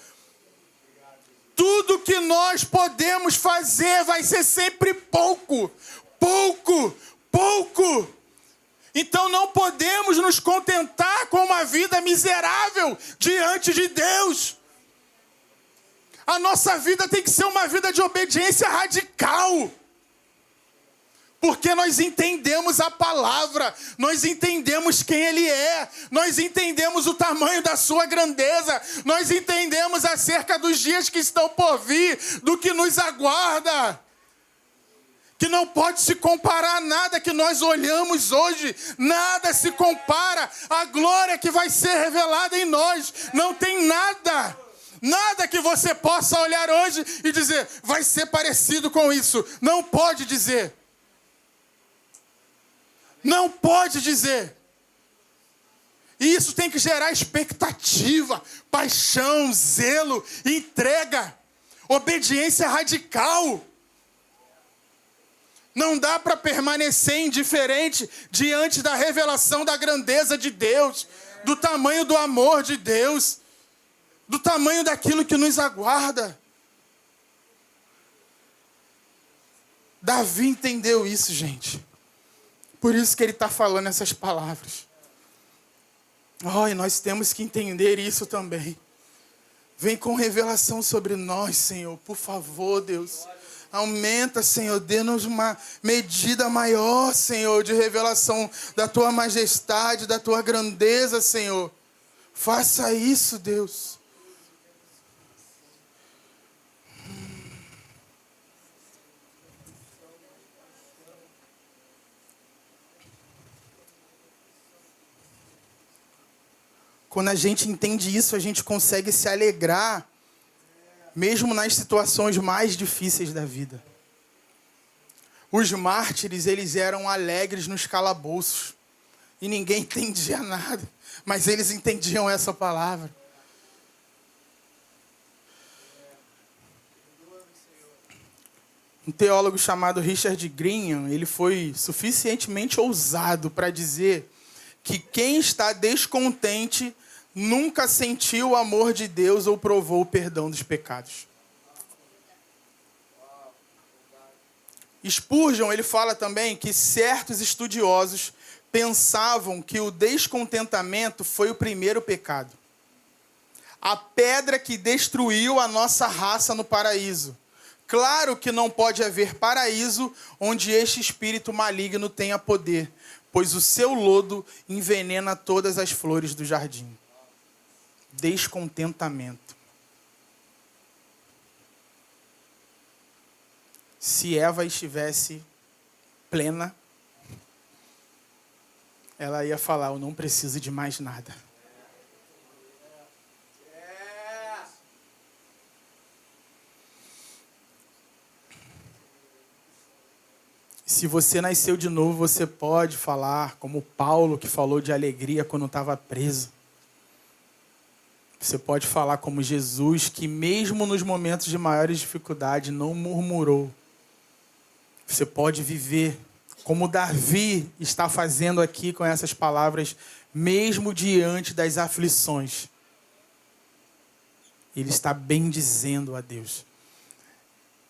Tudo que nós podemos fazer vai ser sempre pouco, pouco, pouco. Então não podemos nos contentar com uma vida miserável diante de Deus. A nossa vida tem que ser uma vida de obediência radical. Porque nós entendemos a palavra, nós entendemos quem Ele é, nós entendemos o tamanho da sua grandeza, nós entendemos acerca dos dias que estão por vir, do que nos aguarda. Que não pode se comparar a nada que nós olhamos hoje, nada se compara à glória que vai ser revelada em nós, não tem nada. Nada que você possa olhar hoje e dizer, vai ser parecido com isso, não pode dizer. Não pode dizer. E isso tem que gerar expectativa, paixão, zelo, entrega, obediência radical. Não dá para permanecer indiferente diante da revelação da grandeza de Deus, do tamanho do amor de Deus, do tamanho daquilo que nos aguarda. Davi entendeu isso, gente. Por isso que ele está falando essas palavras. E nós temos que entender isso também. Vem com revelação sobre nós, Senhor. Por favor, Deus. Aumenta, Senhor. Dê-nos uma medida maior, Senhor, de revelação da Tua majestade, da Tua grandeza, Senhor. Faça isso, Deus. Quando a gente entende isso, a gente consegue se alegrar, mesmo nas situações mais difíceis da vida. Os mártires, eles eram alegres nos calabouços. E ninguém entendia nada, mas eles entendiam essa palavra. Um teólogo chamado Richard Green, ele foi suficientemente ousado para dizer que quem está descontente nunca sentiu o amor de Deus ou provou o perdão dos pecados. Spurgeon, ele fala também que certos estudiosos pensavam que o descontentamento foi o primeiro pecado. A pedra que destruiu a nossa raça no paraíso. Claro que não pode haver paraíso onde este espírito maligno tenha poder, pois o seu lodo envenena todas as flores do jardim. Descontentamento. Se Eva estivesse plena, ela ia falar, eu não preciso de mais nada. Se você nasceu de novo, você pode falar, como Paulo, que falou de alegria quando estava preso. Você pode falar como Jesus, que mesmo nos momentos de maiores dificuldades, não murmurou. Você pode viver como Davi está fazendo aqui com essas palavras, mesmo diante das aflições. Ele está bendizendo a Deus.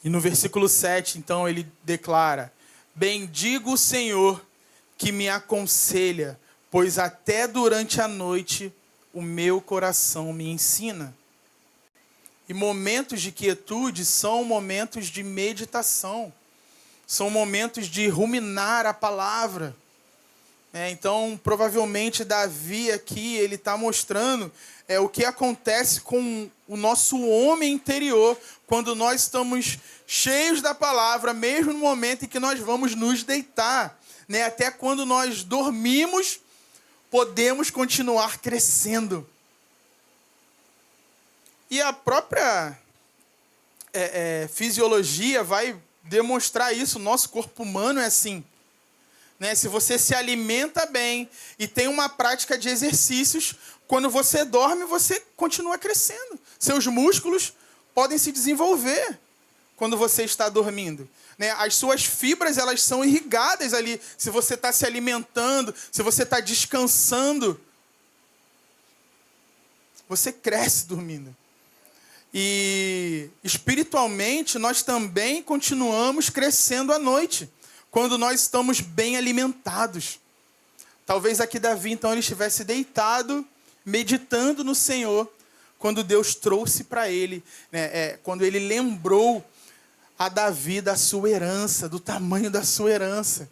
E no versículo 7, então, ele declara: bendigo o Senhor que me aconselha, pois até durante a noite o meu coração me ensina. E momentos de quietude são momentos de meditação. São momentos de ruminar a palavra. Então, provavelmente, Davi aqui, ele está mostrando o que acontece com o nosso homem interior quando nós estamos cheios da palavra, mesmo no momento em que nós vamos nos deitar. Até quando nós dormimos, podemos continuar crescendo. E a própria fisiologia vai demonstrar isso. O nosso corpo humano é assim. Se você se alimenta bem e tem uma prática de exercícios, quando você dorme, você continua crescendo. Seus músculos podem se desenvolver quando você está dormindo. As suas fibras, elas são irrigadas ali. Se você está se alimentando, se você está descansando, você cresce dormindo. E espiritualmente, nós também continuamos crescendo à noite, quando nós estamos bem alimentados. Talvez aqui Davi, então, ele estivesse deitado, meditando no Senhor, quando Deus trouxe para ele, quando ele lembrou a Davi da sua herança, do tamanho da sua herança.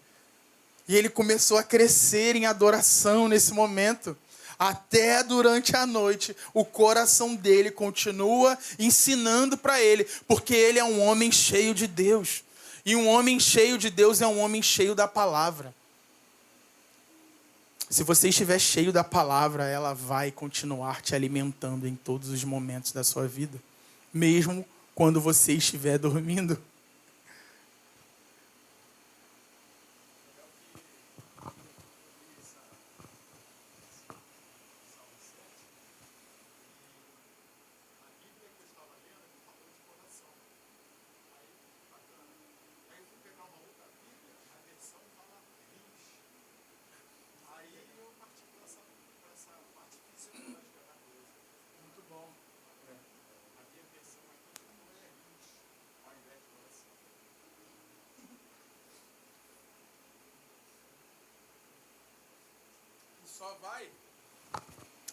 E ele começou a crescer em adoração nesse momento. Até durante a noite, o coração dele continua ensinando para ele, porque ele é um homem cheio de Deus. E um homem cheio de Deus é um homem cheio da palavra. Se você estiver cheio da palavra, ela vai continuar te alimentando em todos os momentos da sua vida, mesmo quando você estiver dormindo.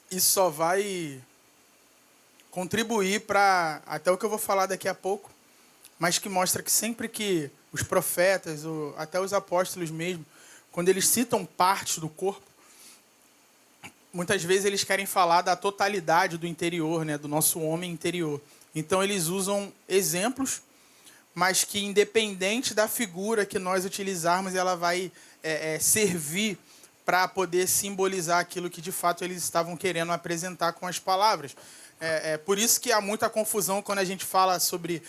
Isso só vai contribuir para até o que eu vou falar daqui a pouco, mas que mostra que sempre que os profetas, ou até os apóstolos mesmo, quando eles citam partes do corpo, muitas vezes eles querem falar da totalidade do interior, do nosso homem interior. Então eles usam exemplos, mas que independente da figura que nós utilizarmos, ela vai servir para poder simbolizar aquilo que de fato eles estavam querendo apresentar com as palavras. Por isso que há muita confusão quando a gente fala sobre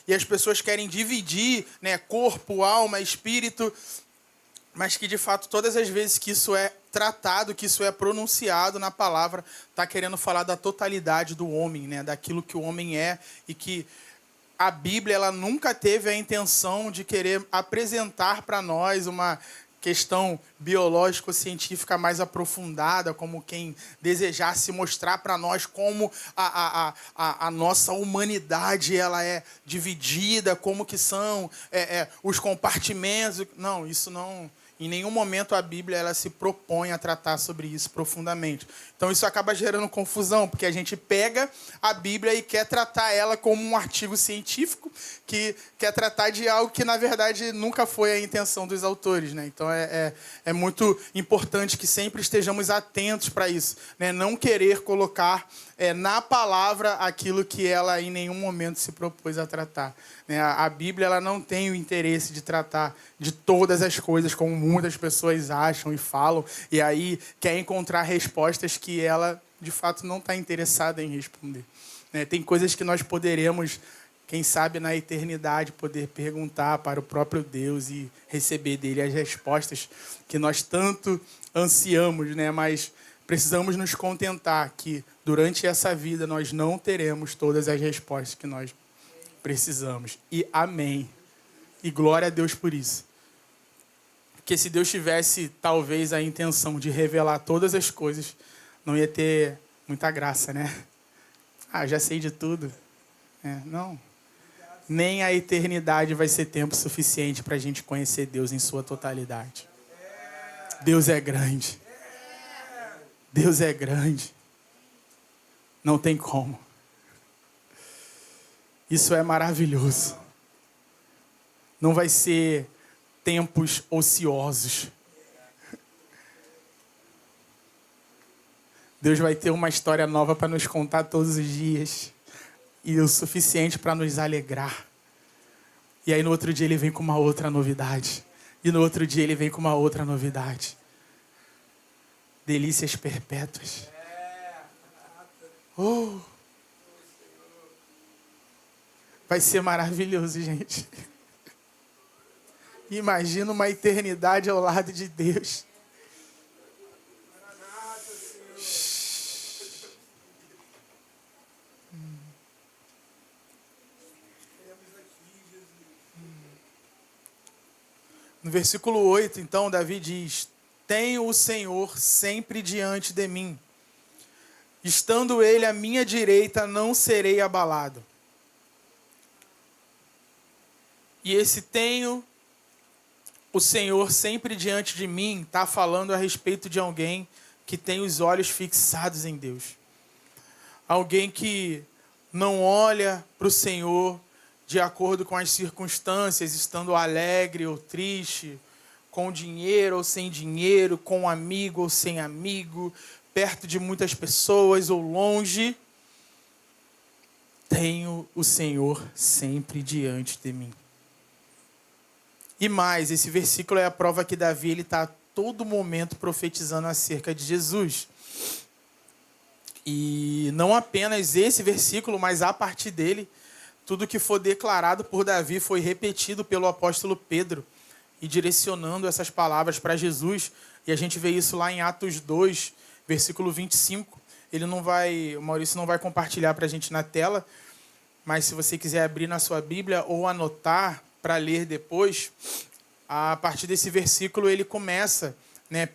e as pessoas querem dividir, corpo, alma, espírito, mas que de fato todas as vezes que isso é tratado, que isso é pronunciado na palavra, está querendo falar da totalidade do homem, daquilo que o homem é, e que a Bíblia ela nunca teve a intenção de querer apresentar para nós uma questão biológico-científica mais aprofundada, como quem desejasse mostrar para nós como a nossa humanidade ela é dividida, como que são os compartimentos. Não, isso não... Em nenhum momento a Bíblia ela se propõe a tratar sobre isso profundamente. Então isso acaba gerando confusão, porque a gente pega a Bíblia e quer tratar ela como um artigo científico, que quer tratar de algo que, na verdade, nunca foi a intenção dos autores. Então é muito importante que sempre estejamos atentos para isso. Não querer colocar na palavra aquilo que ela em nenhum momento se propôs a tratar. A Bíblia ela não tem o interesse de tratar de todas as coisas, como muitas pessoas acham e falam, e aí quer encontrar respostas que ela, de fato, não está interessada em responder. Tem coisas que nós poderemos, quem sabe, na eternidade, poder perguntar para o próprio Deus e receber dele as respostas que nós tanto ansiamos, mas precisamos nos contentar que, durante essa vida, nós não teremos todas as respostas que nós precisamos. E amém. E glória a Deus por isso. Porque se Deus tivesse, talvez, a intenção de revelar todas as coisas, não ia ter muita graça, né? Ah, já sei de tudo. Não. Nem a eternidade vai ser tempo suficiente para a gente conhecer Deus em sua totalidade. Deus é grande. Deus é grande. Não tem como. Isso é maravilhoso. Não vai ser tempos ociosos. Deus vai ter uma história nova para nos contar todos os dias. E o suficiente para nos alegrar. E aí no outro dia ele vem com uma outra novidade. E no outro dia ele vem com uma outra novidade. Delícias perpétuas. Oh! Vai ser maravilhoso, gente. Imagina uma eternidade ao lado de Deus. No versículo 8, então, Davi diz: tenho o Senhor sempre diante de mim. Estando ele à minha direita, não serei abalado. E esse tenho o Senhor sempre diante de mim está falando a respeito de alguém que tem os olhos fixados em Deus. Alguém que não olha para o Senhor de acordo com as circunstâncias, estando alegre ou triste, com dinheiro ou sem dinheiro, com amigo ou sem amigo, perto de muitas pessoas ou longe. Tenho o Senhor sempre diante de mim. E mais, esse versículo é a prova que Davi está a todo momento profetizando acerca de Jesus. E não apenas esse versículo, mas a partir dele, tudo que for declarado por Davi foi repetido pelo apóstolo Pedro, e direcionando essas palavras para Jesus. E a gente vê isso lá em Atos 2, versículo 25. O Maurício não vai compartilhar para a gente na tela, mas se você quiser abrir na sua Bíblia ou anotar para ler depois, a partir desse versículo ele começa,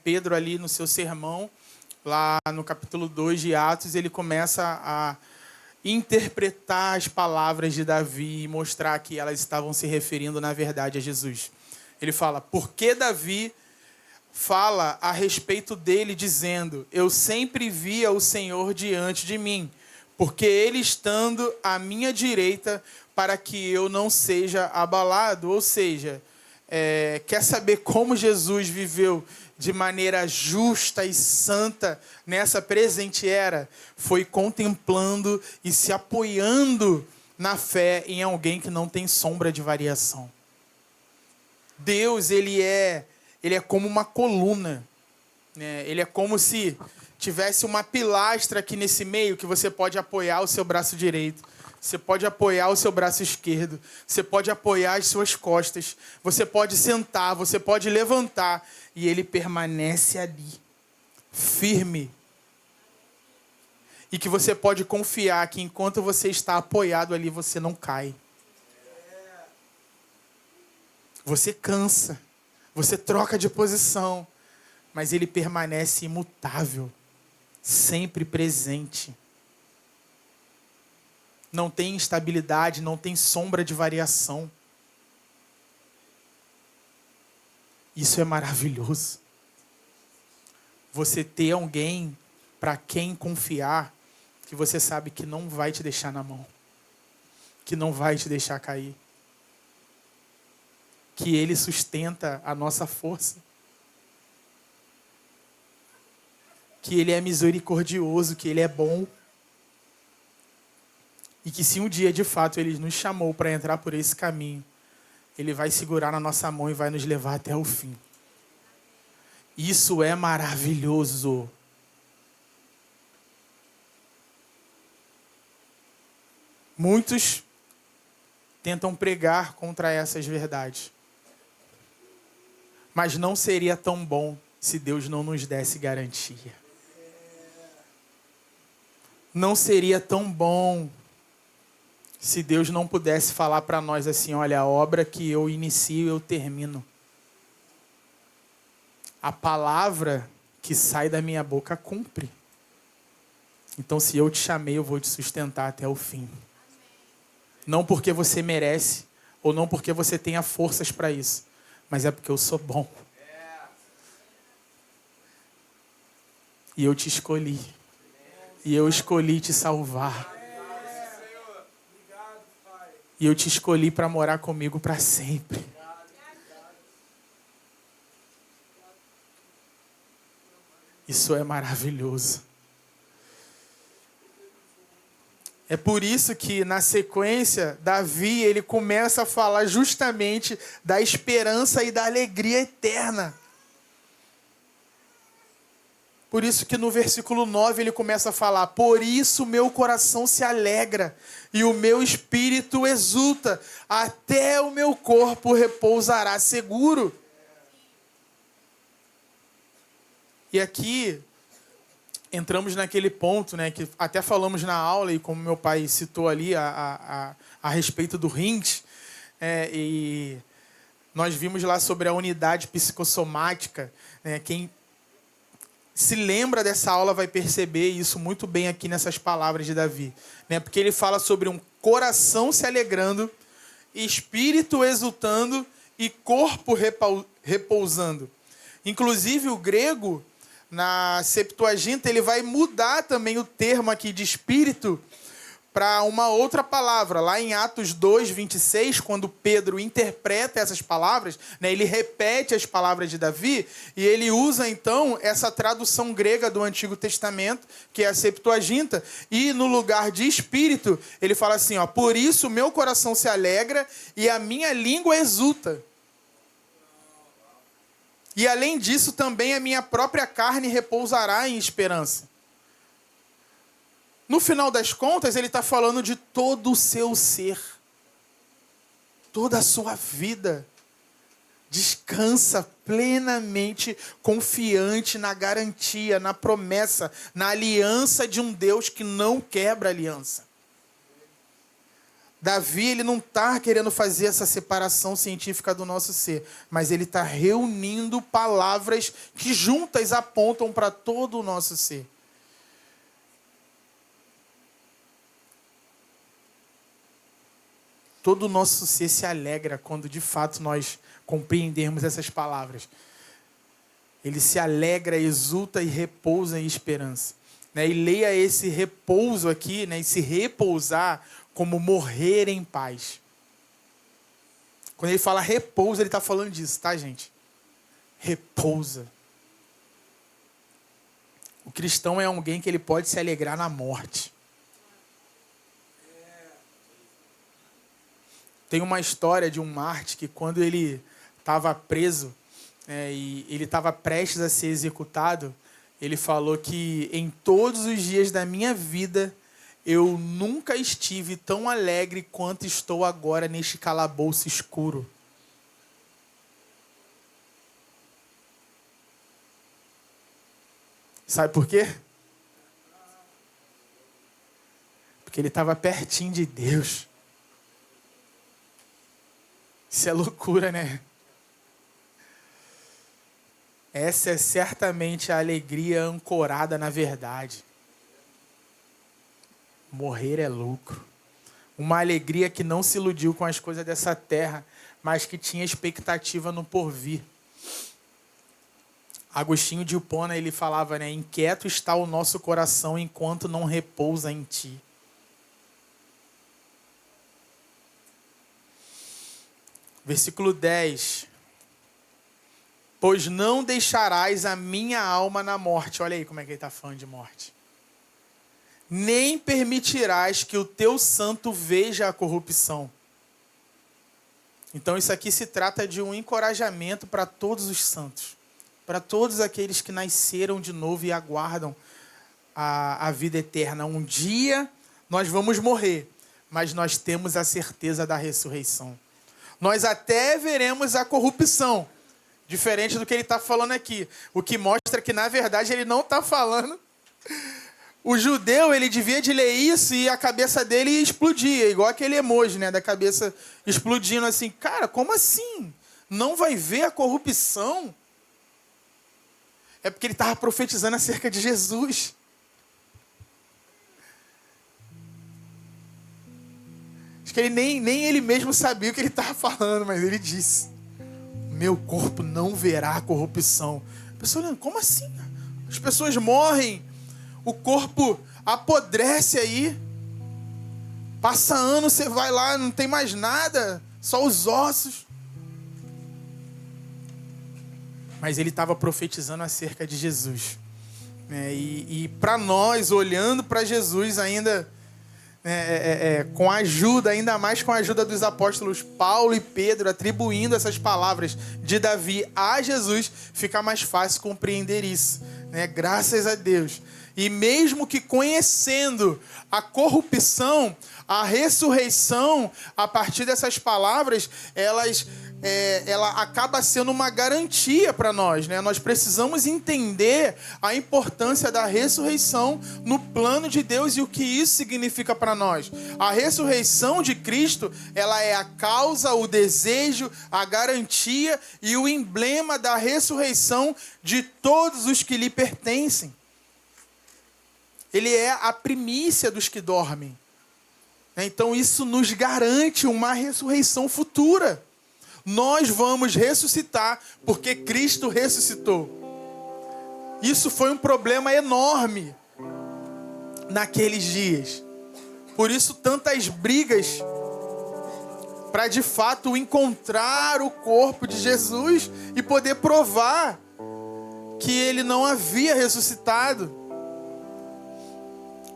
Pedro ali no seu sermão, lá no capítulo 2 de Atos, ele começa a interpretar as palavras de Davi e mostrar que elas estavam se referindo, na verdade, a Jesus. Ele fala: porque Davi fala a respeito dele, dizendo: eu sempre via o Senhor diante de mim, porque ele estando à minha direita, para que eu não seja abalado. Ou seja, quer saber como Jesus viveu de maneira justa e santa nessa presente era? Foi contemplando e se apoiando na fé em alguém que não tem sombra de variação. Deus, ele é como uma coluna, né? Ele é como se tivesse uma pilastra aqui nesse meio que você pode apoiar o seu braço direito. Você pode apoiar o seu braço esquerdo. Você pode apoiar as suas costas. Você pode sentar, você pode levantar. E ele permanece ali, firme. E que você pode confiar que enquanto você está apoiado ali, você não cai. Você cansa. Você troca de posição. Mas ele permanece imutável. Sempre presente. Não tem instabilidade, não tem sombra de variação. Isso é maravilhoso. Você ter alguém para quem confiar, que você sabe que não vai te deixar na mão, que não vai te deixar cair, que ele sustenta a nossa força, que ele é misericordioso, que ele é bom. E que se um dia, de fato, ele nos chamou para entrar por esse caminho, ele vai segurar na nossa mão e vai nos levar até o fim. Isso é maravilhoso. Muitos tentam pregar contra essas verdades. Mas não seria tão bom se Deus não nos desse garantia. Não seria tão bom se Deus não pudesse falar para nós assim, olha, a obra que eu inicio, eu termino. A palavra que sai da minha boca cumpre. Então, se eu te chamei, eu vou te sustentar até o fim. Não porque você merece, ou não porque você tenha forças para isso, mas é porque eu sou bom. E eu te escolhi. E eu escolhi te salvar. E eu te escolhi para morar comigo para sempre. Isso é maravilhoso. É por isso que, na sequência, Davi, ele começa a falar justamente da esperança e da alegria eterna. Por isso que no versículo 9 ele começa a falar: por isso meu coração se alegra e o meu espírito exulta, até o meu corpo repousará seguro. E aqui entramos naquele ponto, né, que até falamos na aula, e como meu pai citou ali a respeito do RINT, e nós vimos lá sobre a unidade psicossomática, né, quem se lembra dessa aula vai perceber isso muito bem aqui nessas palavras de Davi, né, porque ele fala sobre um coração se alegrando, espírito exultando e corpo repousando. Inclusive o grego, na Septuaginta, ele vai mudar também o termo aqui de espírito para uma outra palavra. Lá em Atos 2, 26, quando Pedro interpreta essas palavras, né, ele repete as palavras de Davi, e ele usa, então, essa tradução grega do Antigo Testamento, que é a Septuaginta, e no lugar de espírito, ele fala assim, ó, por isso meu coração se alegra e a minha língua exulta. E além disso, também a minha própria carne repousará em esperança. No final das contas, ele está falando de todo o seu ser. Toda a sua vida. Descansa plenamente confiante na garantia, na promessa, na aliança de um Deus que não quebra aliança. Davi, ele não está querendo fazer essa separação científica do nosso ser, mas ele está reunindo palavras que juntas apontam para todo o nosso ser. Todo o nosso ser se alegra quando de fato nós compreendermos essas palavras. Ele se alegra, exulta e repousa em esperança. Né? E leia esse repouso aqui, né? Esse repousar, como morrer em paz. Quando ele fala repouso, ele está falando disso, tá, gente? Repousa. O cristão é alguém que ele pode se alegrar na morte. Tem uma história de um Marte que, quando ele estava preso, e ele estava prestes a ser executado, ele falou que em todos os dias da minha vida eu nunca estive tão alegre quanto estou agora neste calabouço escuro. Sabe por quê? Porque ele estava pertinho de Deus. Isso é loucura, né? Essa é certamente a alegria ancorada na verdade. Morrer é lucro. Uma alegria que não se iludiu com as coisas dessa terra, mas que tinha expectativa no porvir. Agostinho de Hipona, ele falava, né? Inquieto está o nosso coração enquanto não repousa em ti. Versículo 10. Pois não deixarás a minha alma na morte. Olha aí como é que ele está falando de morte. Nem permitirás que o teu santo veja a corrupção. Então isso aqui se trata de um encorajamento para todos os santos. Para todos aqueles que nasceram de novo e aguardam a vida eterna. Um dia nós vamos morrer, mas nós temos a certeza da ressurreição. Nós até veremos a corrupção, diferente do que ele está falando aqui. O que mostra que, na verdade, ele não está falando O judeu, ele devia de ler isso e a cabeça dele explodia, igual aquele emoji, né, da cabeça explodindo assim. Cara, como assim? Não vai ver a corrupção? É porque ele estava profetizando acerca de Jesus. Acho que ele nem ele mesmo sabia o que ele estava falando, mas ele disse: meu corpo não verá a corrupção. A pessoa olhando, como assim? As pessoas morrem, o corpo apodrece aí. Passa ano, você vai lá, não tem mais nada, só os ossos. Mas ele estava profetizando acerca de Jesus. E para nós, olhando para Jesus ainda, com a ajuda, ainda mais com a ajuda dos apóstolos Paulo e Pedro, atribuindo essas palavras de Davi a Jesus, fica mais fácil compreender isso. Graças a Deus. E mesmo que conhecendo a corrupção, a ressurreição, a partir dessas palavras, ela acaba sendo uma garantia para nós, Nós precisamos entender a importância da ressurreição no plano de Deus e o que isso significa para nós. A ressurreição de Cristo, ela é a causa, o desejo, a garantia e o emblema da ressurreição de todos os que lhe pertencem. Ele é a primícia dos que dormem. Então isso nos garante uma ressurreição futura. Nós vamos ressuscitar porque Cristo ressuscitou. Isso foi um problema enorme naqueles dias. Por isso tantas brigas para de fato encontrar o corpo de Jesus e poder provar que ele não havia ressuscitado.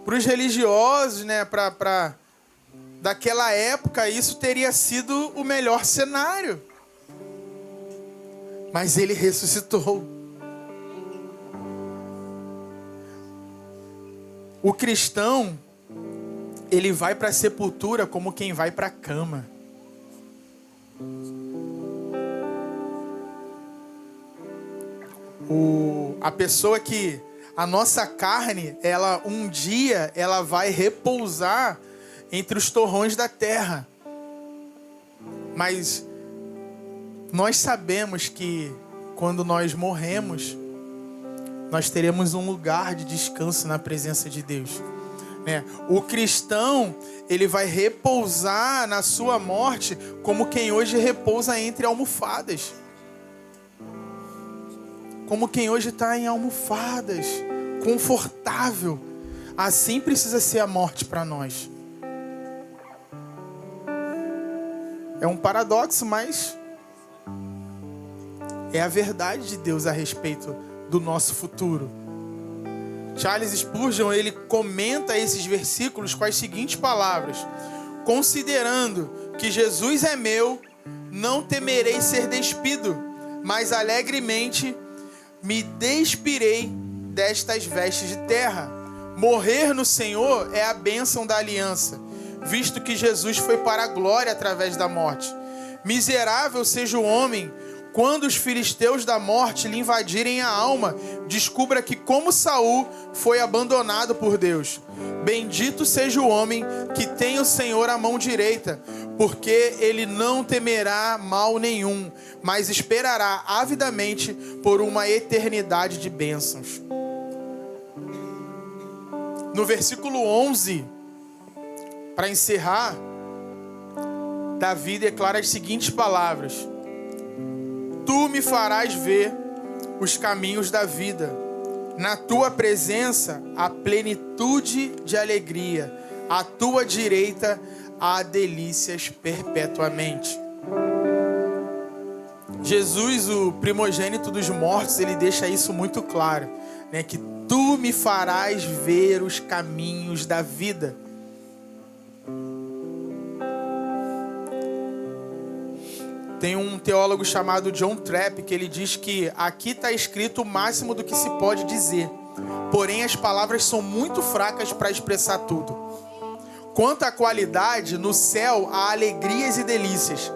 Para os religiosos, daquela época, isso teria sido o melhor cenário. Mas ele ressuscitou. O cristão, ele vai para a sepultura como quem vai para a cama. A pessoa que... A nossa carne, um dia, ela vai repousar entre os torrões da terra. Mas nós sabemos que quando nós morremos, nós teremos um lugar de descanso na presença de Deus. O cristão, ele vai repousar na sua morte como quem hoje repousa entre almofadas. Como quem hoje está em almofadas, confortável. Assim precisa ser a morte para nós. É um paradoxo, mas é a verdade de Deus a respeito do nosso futuro. Charles Spurgeon, ele comenta esses versículos com as seguintes palavras: considerando que Jesus é meu, não temerei ser despido, mas alegremente me despirei destas vestes de terra. Morrer no Senhor é a bênção da aliança, visto que Jesus foi para a glória através da morte. Miserável seja o homem, quando os filisteus da morte lhe invadirem a alma, descubra que, como Saul, foi abandonado por Deus. Bendito seja o homem que tem o Senhor à mão direita, porque ele não temerá mal nenhum, mas esperará avidamente por uma eternidade de bênçãos. No versículo 11, para encerrar, Davi declara as seguintes palavras: tu me farás ver os caminhos da vida. Na tua presença há plenitude de alegria. À tua direita há delícias perpetuamente. Jesus, o primogênito dos mortos, ele deixa isso muito claro, que tu me farás ver os caminhos da vida. Tem um teólogo chamado John Trapp que ele diz que aqui está escrito o máximo do que se pode dizer, porém as palavras são muito fracas para expressar tudo. Quanto à qualidade, no céu há alegrias e delícias.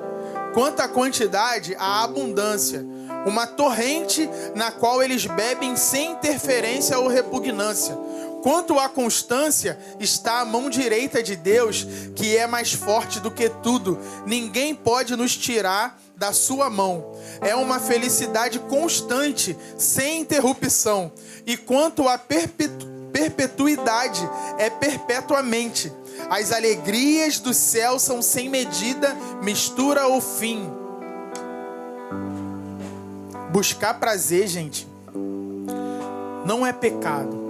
Quanto à quantidade, há abundância. Uma torrente na qual eles bebem sem interferência ou repugnância. Quanto à constância, está a mão direita de Deus, que é mais forte do que tudo. Ninguém pode nos tirar da sua mão. É uma felicidade constante, sem interrupção. E quanto à perpetuidade, é perpetuamente. As alegrias do céu são sem medida, mistura ou fim. Buscar prazer, gente, não é pecado.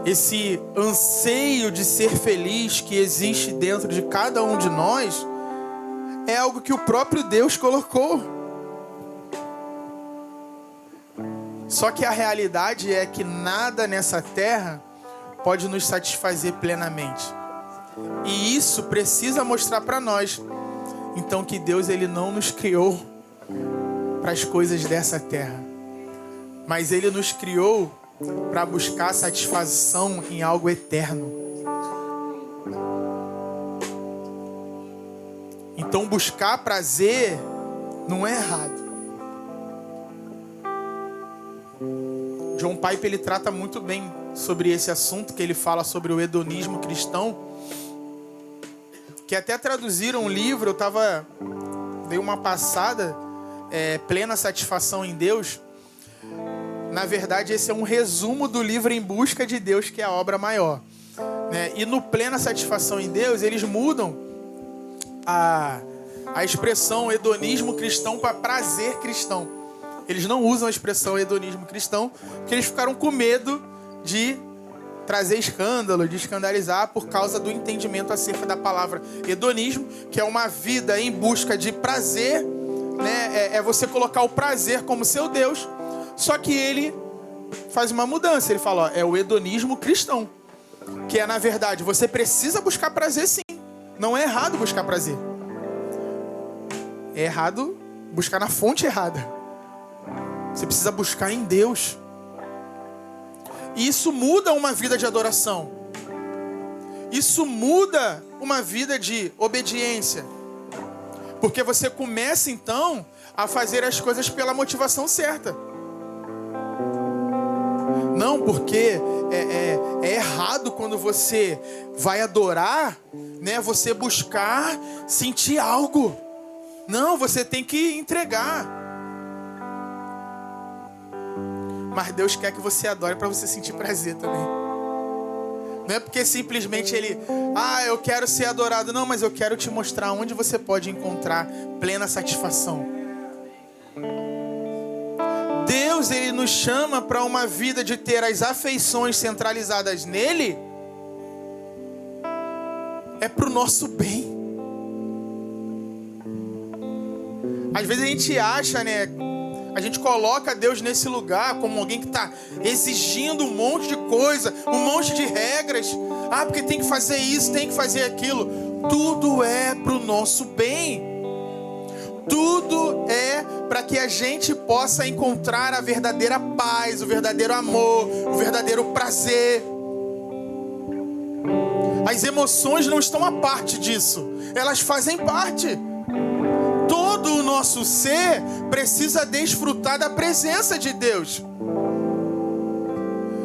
Esse anseio de ser feliz que existe dentro de cada um de nós é algo que o próprio Deus colocou. Só que a realidade é que nada nessa terra pode nos satisfazer plenamente. E isso precisa mostrar para nós, então, que Deus ele não nos criou para as coisas dessa terra, mas Ele nos criou para buscar satisfação em algo eterno. Então buscar prazer não é errado. John Piper ele trata muito bem sobre esse assunto, que ele fala sobre o hedonismo cristão, que até traduziram um livro, dei uma passada, Plena Satisfação em Deus. Na verdade, esse é um resumo do livro Em Busca de Deus, que é a obra maior, né? E no Plena Satisfação em Deus, eles mudam a expressão hedonismo cristão para prazer cristão. Eles não usam a expressão hedonismo cristão, porque eles ficaram com medo de trazer escândalo, de escandalizar, por causa do entendimento acerca da palavra hedonismo, que é uma vida em busca de prazer, né? É você colocar o prazer como seu Deus. Só que ele faz uma mudança. Ele fala, é o hedonismo cristão, que é, na verdade, você precisa buscar prazer sim. Não é errado buscar prazer. É errado buscar na fonte errada. Você precisa buscar em Deus. E isso muda uma vida de adoração. Isso muda uma vida de obediência. Porque você começa, então, a fazer as coisas pela motivação certa. Não, porque é errado quando você vai adorar, né? Você buscar sentir algo. Não, você tem que entregar. Mas Deus quer que você adore para você sentir prazer também. Não é porque simplesmente eu quero ser adorado. Não, mas eu quero te mostrar onde você pode encontrar plena satisfação. Deus, Ele nos chama para uma vida de ter as afeições centralizadas nele. É para o nosso bem. Às vezes a gente acha, né? A gente coloca Deus nesse lugar como alguém que está exigindo um monte de coisa, um monte de regras. Porque tem que fazer isso, tem que fazer aquilo. Tudo é para o nosso bem. Tudo é para que a gente possa encontrar a verdadeira paz, o verdadeiro amor, o verdadeiro prazer. As emoções não estão à parte disso. Elas fazem parte. Todo o nosso ser precisa desfrutar da presença de Deus.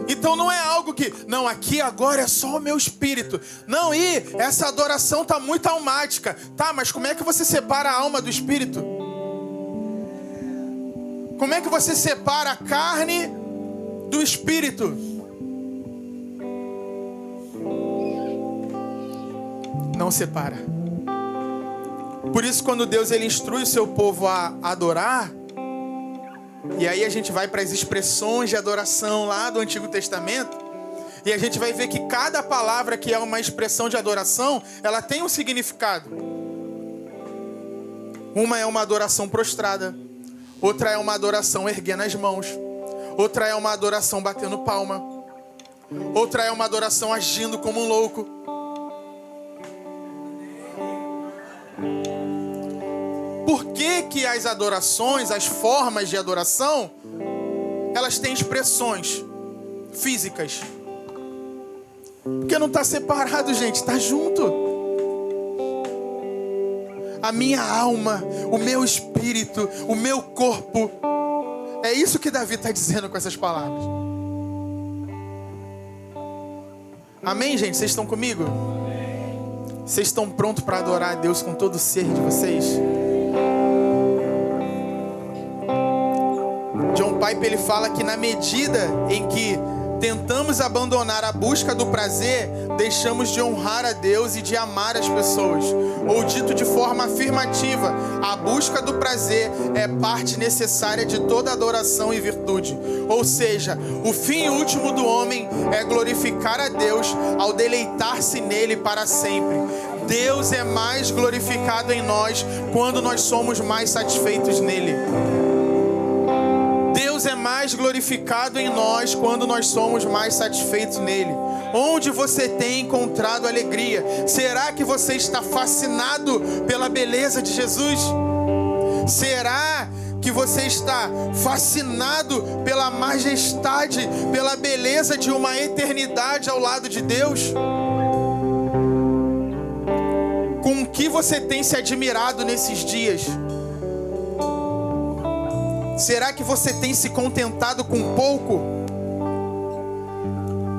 Então não é algo que, não, aqui agora é só o meu espírito. Não, essa adoração está muito almática. Tá, mas como é que você separa a alma do espírito? Como é que você separa a carne do espírito? Não separa. Por isso, quando Deus ele instrui o seu povo a adorar, e aí a gente vai para as expressões de adoração lá do Antigo Testamento, e a gente vai ver que cada palavra que é uma expressão de adoração, ela tem um significado. Uma é uma adoração prostrada, outra é uma adoração erguendo as mãos, outra é uma adoração batendo palma, outra é uma adoração agindo como um louco. Por que as adorações, as formas de adoração, elas têm expressões físicas? Porque não está separado, gente, está junto. A minha alma, o meu espírito, o meu corpo. É isso que Davi está dizendo com essas palavras. Amém, gente? Vocês estão comigo? Vocês estão prontos para adorar a Deus com todo o ser de vocês? John Piper, ele fala que na medida em que tentamos abandonar a busca do prazer, deixamos de honrar a Deus e de amar as pessoas. Ou dito de forma afirmativa, a busca do prazer é parte necessária de toda adoração e virtude. Ou seja, o fim último do homem é glorificar a Deus ao deleitar-se nele para sempre. Deus é mais glorificado em nós quando nós somos mais satisfeitos nele. Deus é mais glorificado em nós quando nós somos mais satisfeitos nele. Onde você tem encontrado alegria? Será que você está fascinado pela beleza de Jesus? Será que você está fascinado pela majestade, pela beleza de uma eternidade ao lado de Deus? Com o que você tem se admirado nesses dias? Será que você tem se contentado com pouco?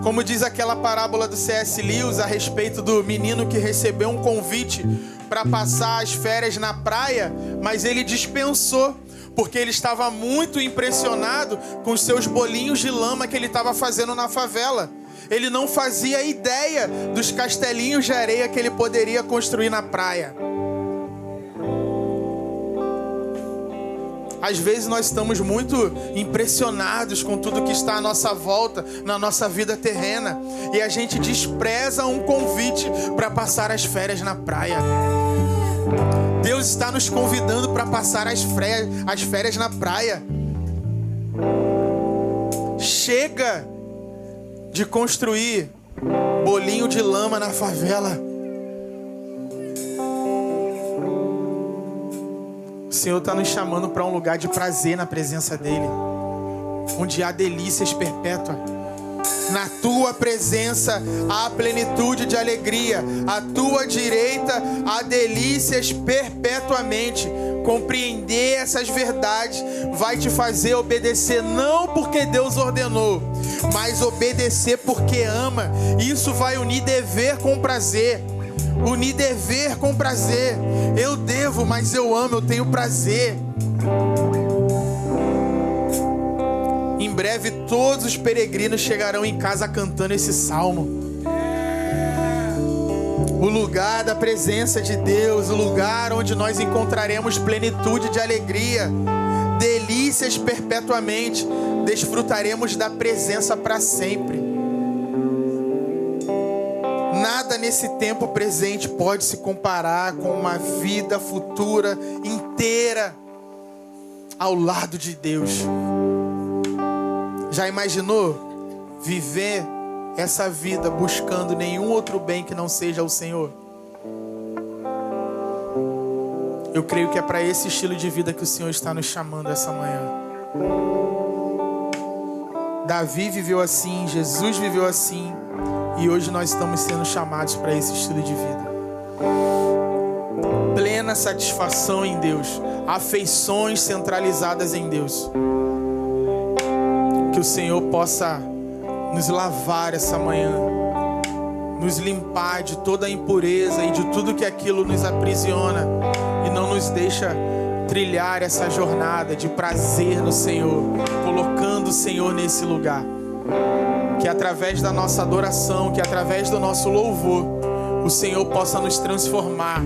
Como diz aquela parábola do C.S. Lewis a respeito do menino que recebeu um convite para passar as férias na praia, mas ele dispensou, porque ele estava muito impressionado com os seus bolinhos de lama que ele estava fazendo na favela. Ele não fazia ideia dos castelinhos de areia que ele poderia construir na praia. Às vezes nós estamos muito impressionados com tudo que está à nossa volta, na nossa vida terrena, e a gente despreza um convite para passar as férias na praia. Deus está nos convidando para passar as férias na praia. Chega de construir bolinho de lama na favela. O Senhor está nos chamando para um lugar de prazer na presença dEle, onde há delícias perpétuas. Na tua presença há plenitude de alegria, à tua direita há delícias perpetuamente. Compreender essas verdades vai te fazer obedecer não porque Deus ordenou, mas obedecer porque ama. Isso vai unir dever com prazer. Unir dever com prazer. Eu devo, mas eu amo, eu tenho prazer. Em breve todos os peregrinos chegarão em casa cantando esse salmo. O lugar da presença de Deus, o lugar onde nós encontraremos plenitude de alegria, delícias perpetuamente, desfrutaremos da presença para sempre. Nada nesse tempo presente pode se comparar com uma vida futura inteira ao lado de Deus. Já imaginou viver essa vida buscando nenhum outro bem que não seja o Senhor? Eu creio que é para esse estilo de vida que o Senhor está nos chamando essa manhã. Davi viveu assim, Jesus viveu assim. E hoje nós estamos sendo chamados para esse estilo de vida. Plena satisfação em Deus. Afeições centralizadas em Deus. Que o Senhor possa nos lavar essa manhã. Nos limpar de toda a impureza e de tudo que aquilo nos aprisiona. E não nos deixa trilhar essa jornada de prazer no Senhor. Colocando o Senhor nesse lugar. Que através da nossa adoração, que através do nosso louvor, o Senhor possa nos transformar,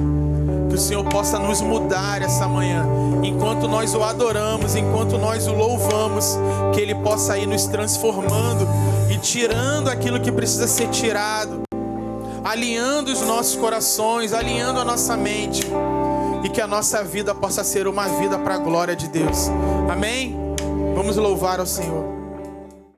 que o Senhor possa nos mudar essa manhã, enquanto nós o adoramos, enquanto nós o louvamos, que Ele possa ir nos transformando e tirando aquilo que precisa ser tirado, alinhando os nossos corações, alinhando a nossa mente, e que a nossa vida possa ser uma vida para a glória de Deus. Amém? Vamos louvar ao Senhor.